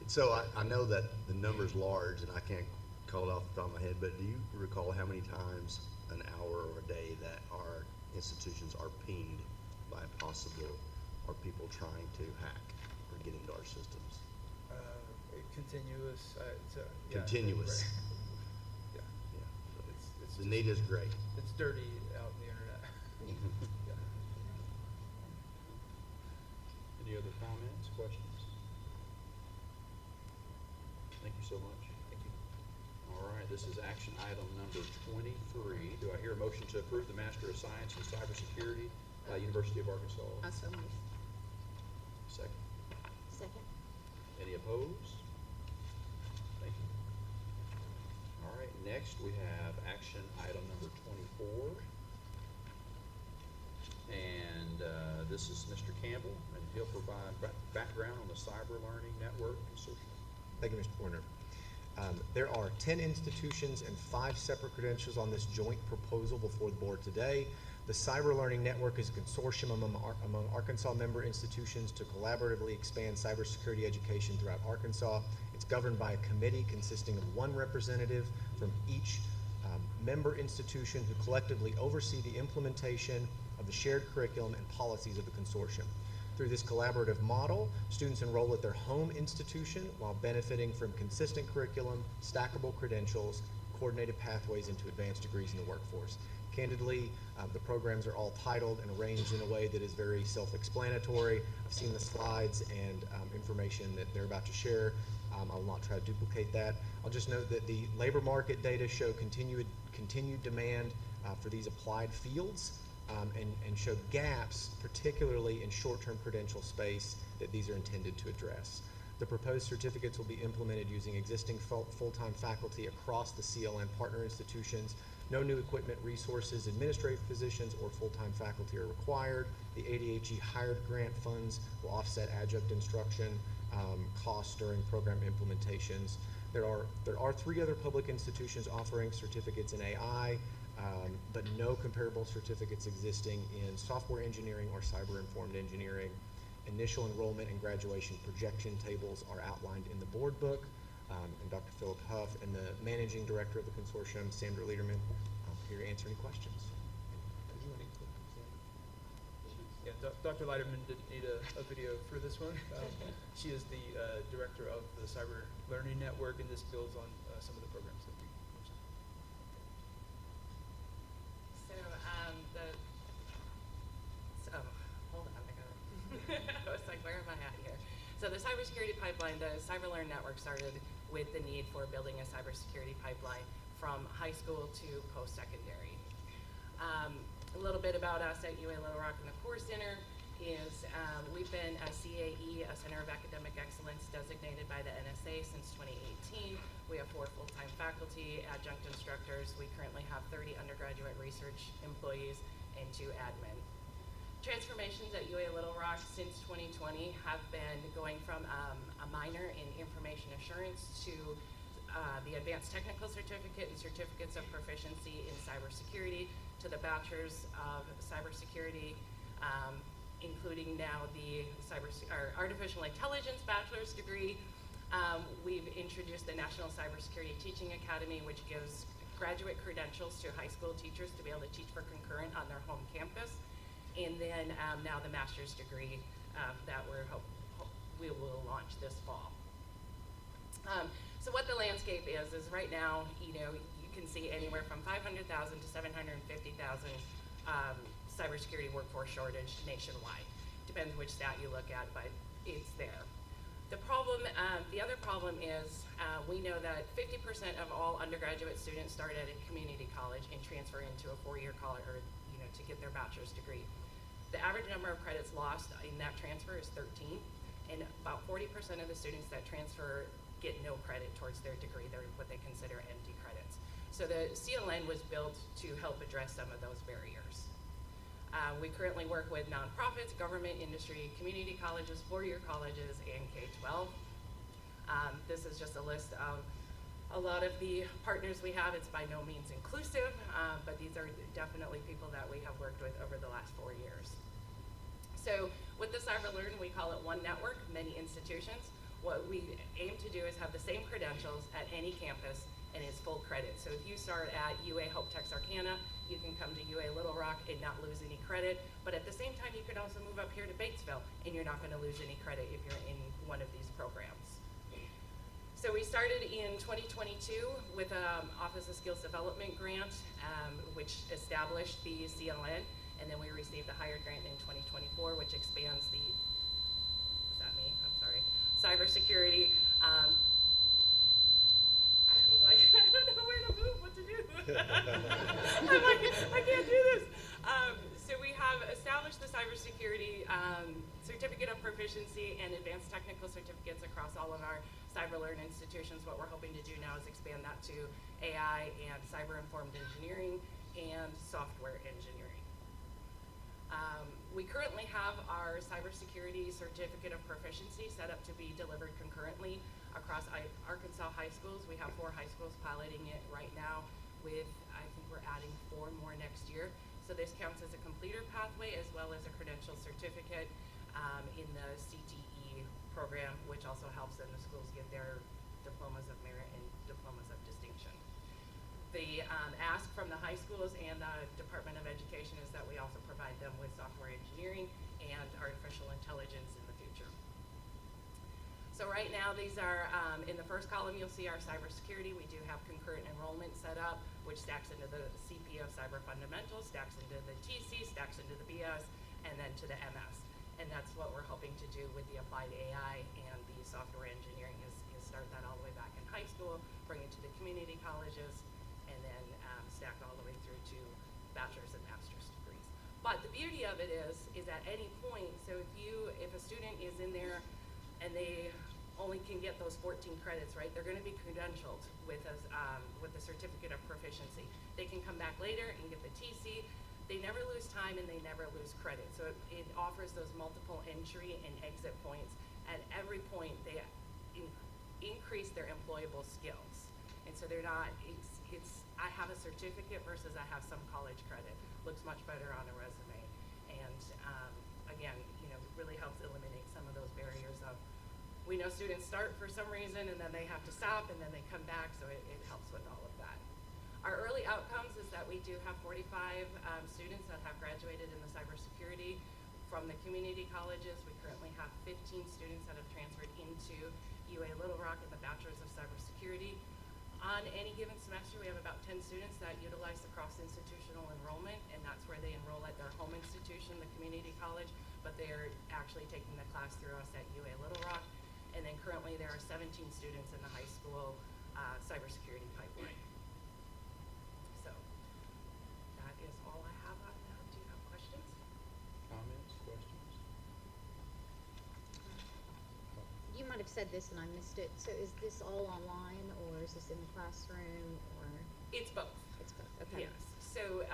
So I know that the number's large, and I can't call it off the top of my head, but do you recall how many times an hour or a day that our institutions are pinged by possible or people trying to hack or get into our systems? Continuous. Continuous. Right. The need is great. It's dirty out on the internet. Yeah. Any other comments, questions? Thank you so much. Thank you. All right, this is action item number 23. Do I hear a motion to approve the Master of Science in Cybersecurity by University of Arkansas? I so move. Second. Second. Any opposed? Thank you. All right, next we have action item number 24. And this is Mr. Campbell, and he'll provide background on the Cyber Learning Network Consortium. Thank you, Mr. Pointer. There are 10 institutions and 5 separate credentials on this joint proposal before the board today. The Cyber Learning Network is a consortium among Arkansas member institutions to collaboratively expand cybersecurity education throughout Arkansas. It's governed by a committee consisting of 1 representative from each member institution who collectively oversee the implementation of the shared curriculum and policies of the consortium. Through this collaborative model, students enroll at their home institution while benefiting from consistent curriculum, stackable credentials, coordinated pathways into advanced degrees in the workforce. Candidly, the programs are all titled and arranged in a way that is very self-explanatory. I've seen the slides and information that they're about to share. I will not try to duplicate that. I'll just note that the labor market data show continued demand for these applied fields and show gaps, particularly in short-term credential space, that these are intended to address. The proposed certificates will be implemented using existing full-time faculty across the CLN partner institutions. No new equipment, resources, administrative positions, or full-time faculty are required. The ADHE hired grant funds will offset adjunct instruction costs during program implementations. There are 3 other public institutions offering certificates in AI, but no comparable certificates existing in software engineering or cyber-informed engineering. Initial enrollment and graduation projection tables are outlined in the board book. And Dr. Philip Huff and the managing director of the consortium, Sandra Lederman, here to answer any questions. Yeah, Dr. Lederman didn't need a video for this one. She is the director of the Cyber Learning Network, and this builds on some of the programs that we mentioned. Hold on, I was like, where am I at here? So the cybersecurity pipeline, the Cyber Learn Network started with the need for building a cybersecurity pipeline from high school to post-secondary. A little bit about us at UA Little Rock and the Core Center is we've been a CAE, a Center of Academic Excellence, designated by the NSA since 2018. We have 4 full-time faculty, adjunct instructors. We currently have 30 undergraduate research employees and 2 admin. Transformations at UA Little Rock since 2020 have been going from a minor in information assurance to the advanced technical certificate and certificates of proficiency in cybersecurity, to the bachelor's of cybersecurity including now the artificial intelligence bachelor's degree. We've introduced the National Cybersecurity Teaching Academy, which gives graduate credentials to high school teachers to be able to teach for concurrent on their home campus. And then now the master's degree that we will launch this fall. So what the landscape is right now, you can see anywhere from 500,000 to 750,000 cybersecurity workforce shortage nationwide. Depends which stat you look at, but it's there. The problem, the other problem is we know that 50% of all undergraduate students start at a community college and transfer into a four-year college, or to get their bachelor's degree. The average number of credits lost in that transfer is 13, and about 40% of the students that transfer get no credit towards their degree. They're what they consider empty credits. So the CLN was built to help address some of those barriers. We currently work with nonprofits, government, industry, community colleges, four-year colleges, and K-12. This is just a list of a lot of the partners we have. It's by no means inclusive, but these are definitely people that we have worked with over the last 4 years. So with the CyberLearn, we call it one network, many institutions. What we aim to do is have the same credentials at any campus, and it's full credit. So if you start at UA Hope Texarkana, you can come to UA Little Rock and not lose any credit. But at the same time, you could also move up here to Batesville, and you're not going to lose any credit if you're in one of these programs. So we started in 2022 with an Office of Skills Development grant, which established the CLN, and then we received a higher grant in 2024, which expands the, is that me? I'm sorry. Cybersecurity. I'm like, I don't know where to move, what to do. I'm like, I can't do this. So we have established the cybersecurity certificate of proficiency and advanced technical certificates across all of our CyberLearn institutions. What we're hoping to do now is expand that to AI and cyber-informed engineering and software engineering. We currently have our cybersecurity certificate of proficiency set up to be delivered concurrently across Arkansas high schools. We have 4 high schools piloting it right now with, I think we're adding 4 more next year. So this counts as a completer pathway as well as a credential certificate in the CTE program, which also helps then the schools get their diplomas of merit and diplomas of distinction. The ask from the high schools and the Department of Education is that we also provide them with software engineering and artificial intelligence in the future. So right now these are, in the first column you'll see our cybersecurity. We do have concurrent enrollment set up, which stacks into the CP of Cyber Fundamentals, stacks into the TC, stacks into the BS, and then to the MS. And that's what we're hoping to do with the applied AI and the software engineering is start that all the way back in high school, bring it to the community colleges, and then stack all the way through to bachelor's and master's degrees. But the beauty of it is at any point, so if a student is in there and they only can get those 14 credits, right, they're going to be credentialed with the certificate of proficiency. They can come back later and get the TC. They never lose time and they never lose credit. So it offers those multiple entry and exit points. At every point, they increase their employable skills. And so they're not, I have a certificate versus I have some college credit. Looks much better on a resume. And again, really helps eliminate some of those barriers of, we know students start for some reason and then they have to stop and then they come back, so it helps with all of that. Our early outcomes is that we do have 45 students that have graduated in the cybersecurity from the community colleges. We currently have 15 students that have transferred into UA Little Rock in the Bachelor's of Cybersecurity. On any given semester, we have about 10 students that utilize the cross-institutional enrollment, and that's where they enroll at their home institution, the community college, but they're actually taking the class through us at UA Little Rock. And then currently there are 17 students in the high school cybersecurity pipeline. So that is all I have on that. Do you have questions? Comments, questions? You might have said this and I missed it. So is this all online or is this in the classroom or? It's both. It's both, okay. Yes. So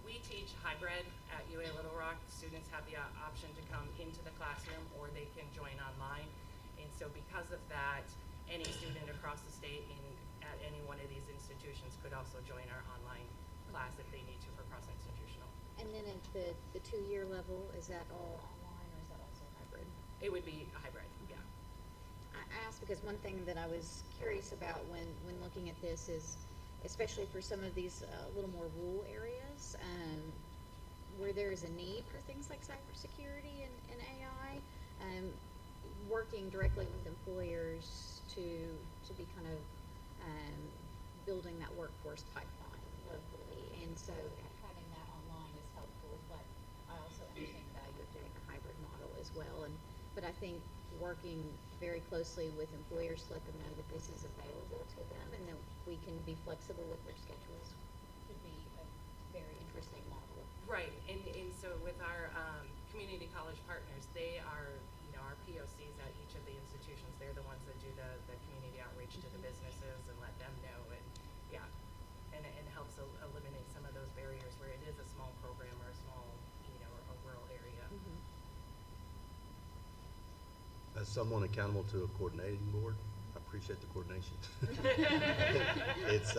we teach hybrid at UA Little Rock. Students have the option to come into the classroom or they can join online. And so because of that, any student across the state at any one of these institutions could also join our online class if they need to for cross-institutional. And then at the 2-year level, is that all online? It would be a hybrid, yeah. I asked because one thing that I was curious about when looking at this is, especially for some of these little more rural areas, where there is a need for things like cybersecurity and AI, working directly with employers to be kind of building that workforce pipeline locally. And so having that online is helpful, but I also understand the value of doing a hybrid model as well. But I think working very closely with employers to let them know that this is available to them and that we can be flexible with their schedules could be a very interesting model. Right, and so with our community college partners, they are, our POCs at each of the institutions. They're the ones that do the community outreach to the businesses and let them know, and yeah, and helps eliminate some of those barriers where it is a small program or a small, or a rural area. As someone accountable to a coordinating board, I appreciate the coordination. It's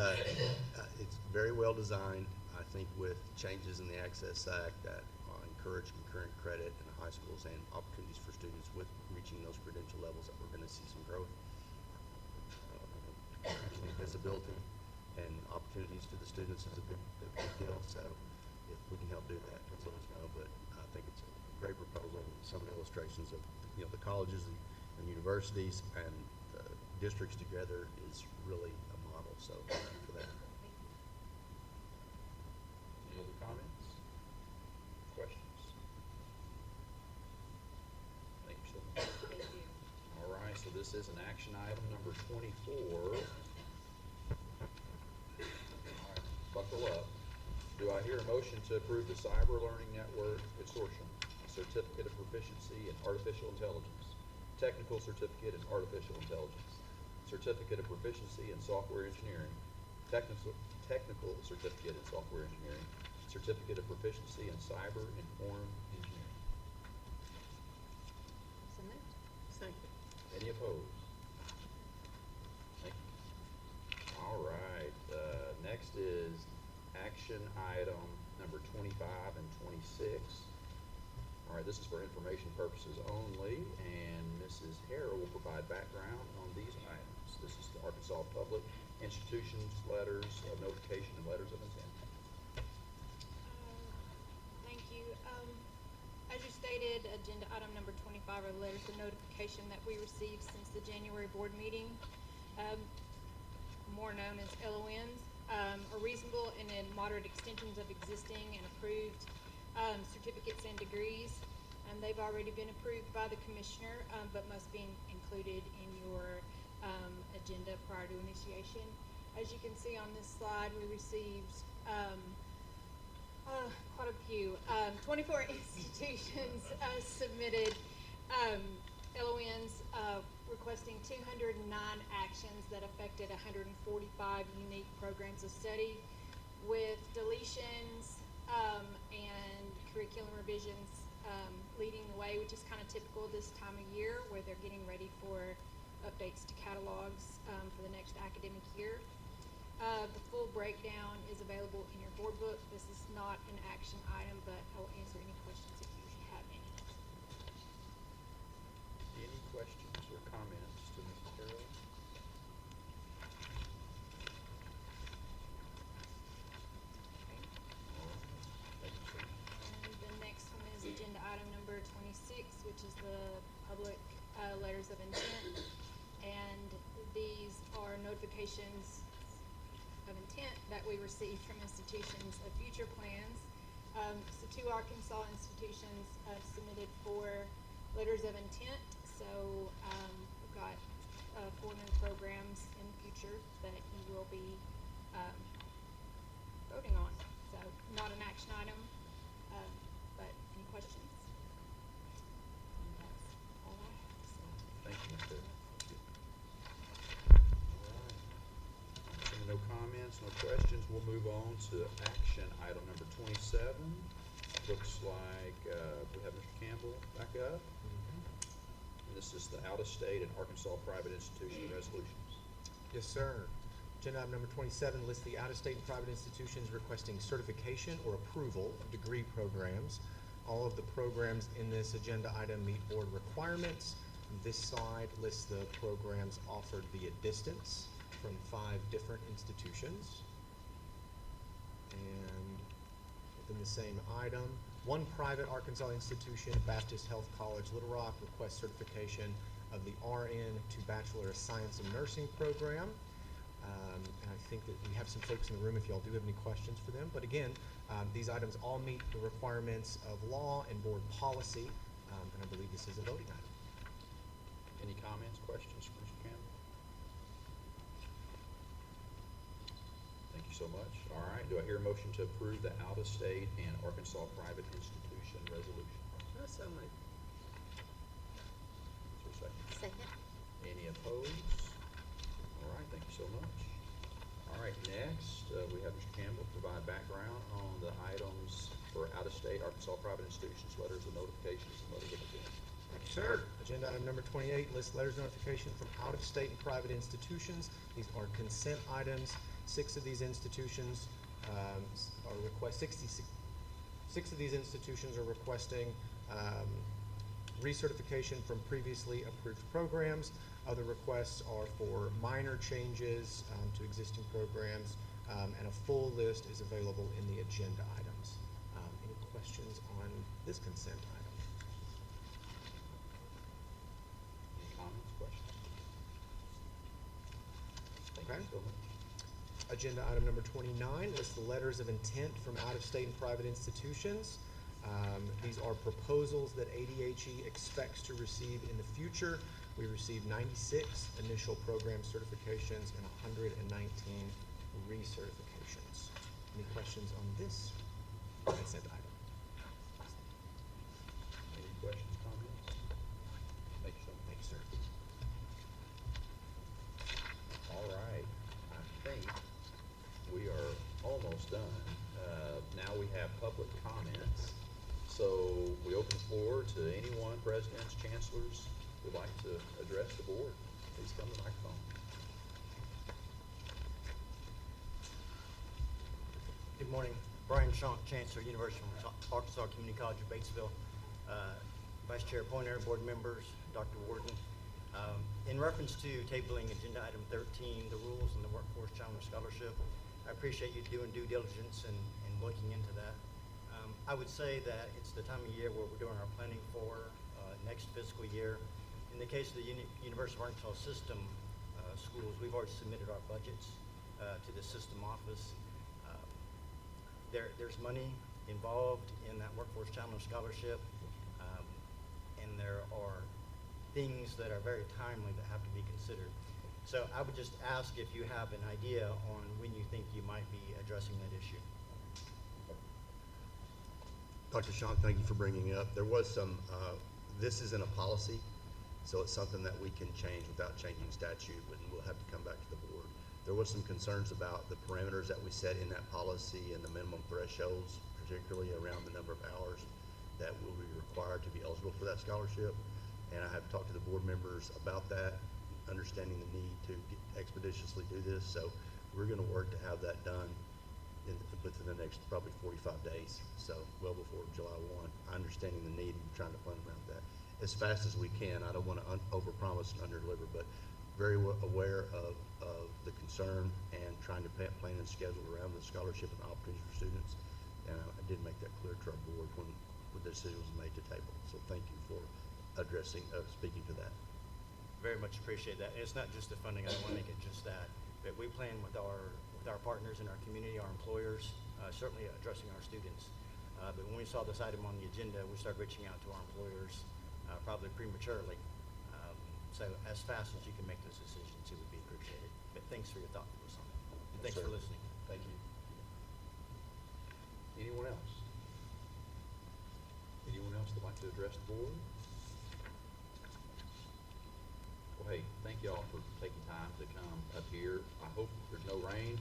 very well designed. I think with changes in the Access Act that encourage concurrent credit in the high schools and opportunities for students with reaching those credential levels, that we're going to see some growth, visibility, and opportunities to the students is a big deal. So if we can help do that, please let us know. But I think it's a great proposal. Some illustrations of the colleges and universities and districts together is really a model. So thank you for that. Any other comments? Questions? Thank you, Stephanie. Thank you. All right, so this is an action item number 24. All right, buckle up. Do I hear a motion to approve the Cyber Learning Network Consortium Certificate of Proficiency in Artificial Intelligence, Technical Certificate in Artificial Intelligence, Certificate of Proficiency in Software Engineering, Technical Certificate in Software Engineering, Certificate of Proficiency in Cyber Informed Engineering? So moved. Second. Any opposed? Thank you. All right, next is action item number 25 and 26. All right, this is for information purposes only, and Mrs. Harrell will provide background on these items. This is the Arkansas Public Institutions Letters of Notification and Letters of Intent. Thank you. As you stated, agenda item number 25 are letters of notification that we received since the January board meeting, more known as LONs, are reasonable and in moderate extensions of existing and approved certificates and degrees. They've already been approved by the commissioner, but must be included in your agenda prior to initiation. As you can see on this slide, we received quite a few. 24 institutions submitted LONs requesting 209 actions that affected 145 unique programs of study, with deletions and curriculum revisions leading the way, which is kind of typical this time of year where they're getting ready for updates to catalogs for the next academic year. The full breakdown is available in your board book. This is not an action item, but I will answer any questions if you have any. Any questions or comments to Mrs. Harrell? And the next one is agenda item number 26, which is the public letters of intent. And these are notifications of intent that we receive from institutions of future plans. So 2 Arkansas institutions submitted 4 letters of intent. So we've got 4 new programs in the future that you will be voting on. So not an action item, but any questions? And that's all I have to say. Thank you, Ms. Harrell. Seeing no comments, no questions, we'll move on to action item number 27. Looks like we have Mr. Campbell back up. And this is the out-of-state and Arkansas private institution resolutions. Yes, sir. Agenda item number 27 lists the out-of-state and private institutions requesting certification or approval of degree programs All of the programs in this agenda item meet board requirements. This side lists the programs offered via distance from 5 different institutions. And within the same item, one private Arkansas institution, Baptist Health College Little Rock, requests certification of the RN to Bachelor of Science in Nursing program. And I think that we have some folks in the room if y'all do have any questions for them. But again, these items all meet the requirements of law and board policy, and I believe this is a voting item. Any comments, questions for Mr. Campbell? Thank you so much. All right, do I hear a motion to approve the out-of-state and Arkansas private institution resolution? So moved. Is there a second? Second. Any opposed? All right, thank you so much. All right, next, we have Mr. Campbell provide background on the items for out-of-state Arkansas private institutions, letters of notifications, and letters of intent. Thank you, sir. Agenda item number 28 lists letters of notification from out-of-state and private institutions. These are consent items. 6 of these institutions six of these institutions are requesting recertification from previously approved programs. Other requests are for minor changes to existing programs, and a full list is available in the agenda items. Any questions on this consent item? Any comments, questions? Thank Okay. you so much. Agenda item number 29 lists the letters of intent from out-of-state and private institutions. These are proposals that ADHE expects to receive in the future. We received 96 initial program certifications and 119 recertifications. Any questions on this consent item? Any questions, comments? Thank you so much. Thank you, sir. All right, I think we are almost done. Now we have public comments. So we open the floor to anyone, presidents, chancellors, who'd like to address the board. Please come to the microphone. Good morning. Brian Shonk, Chancellor, University of Arkansas Community College of Batesville. Vice Chair Pointer, board members, Dr. Warden. In reference to tabling agenda item 13, the rules and the Workforce Challenge Scholarship, I appreciate you doing due diligence and looking into that. I would say that it's the time of year where we're doing our planning for next fiscal year. In the case of the University of Arkansas system schools, we've already submitted our budgets to the system office. There's money involved in that Workforce Challenge Scholarship, and there are things that are very timely that have to be considered. So I would just ask if you have an idea on when you think you might be addressing that issue. Dr. Sean, thank you for bringing up. There was some, this isn't a policy, so it's something that we can change without changing statute, and we'll have to come back to the board. There was some concerns about the parameters that we set in that policy and the minimum thresholds, particularly around the number of hours that will be required to be eligible for that scholarship. And I have talked to the board members about that, understanding the need to expeditiously do this. So we're going to work to have that done within the next probably 45 days, so well before July 1. Understanding the need and trying to plan around that as fast as we can. I don't want to overpromise and underdeliver, but very aware of the concern and trying to plan and schedule around the scholarship and opportunities for students. And I did make that clear to our board when the decision was made to table. So thank you for speaking to that. Very much appreciate that. And it's not just the funding. I don't want to make it just that, but we plan with our partners in our community, our employers, certainly addressing our students. But when we saw this item on the agenda, we started reaching out to our employers, probably prematurely. So as fast as you can make those decisions, it would be appreciated. But thanks for your thoughtfulness on it. And thanks for listening. Thank you. Anyone else? Anyone else that'd like to address the board? Well, hey, thank y'all for taking time to come up here. I hope there's no rain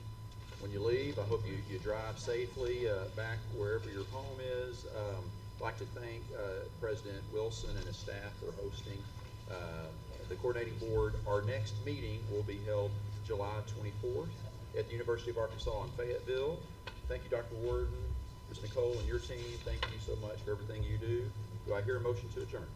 when you leave. I hope you drive safely back wherever your home is. I'd like to thank President Wilson and his staff for hosting the coordinating board. Our next meeting will be held July 24th at the University of Arkansas in Fayetteville. Thank you, Dr. Warden. Ms. Nicole and your team, thank you so much for everything you do. Do I hear a motion to adjourn?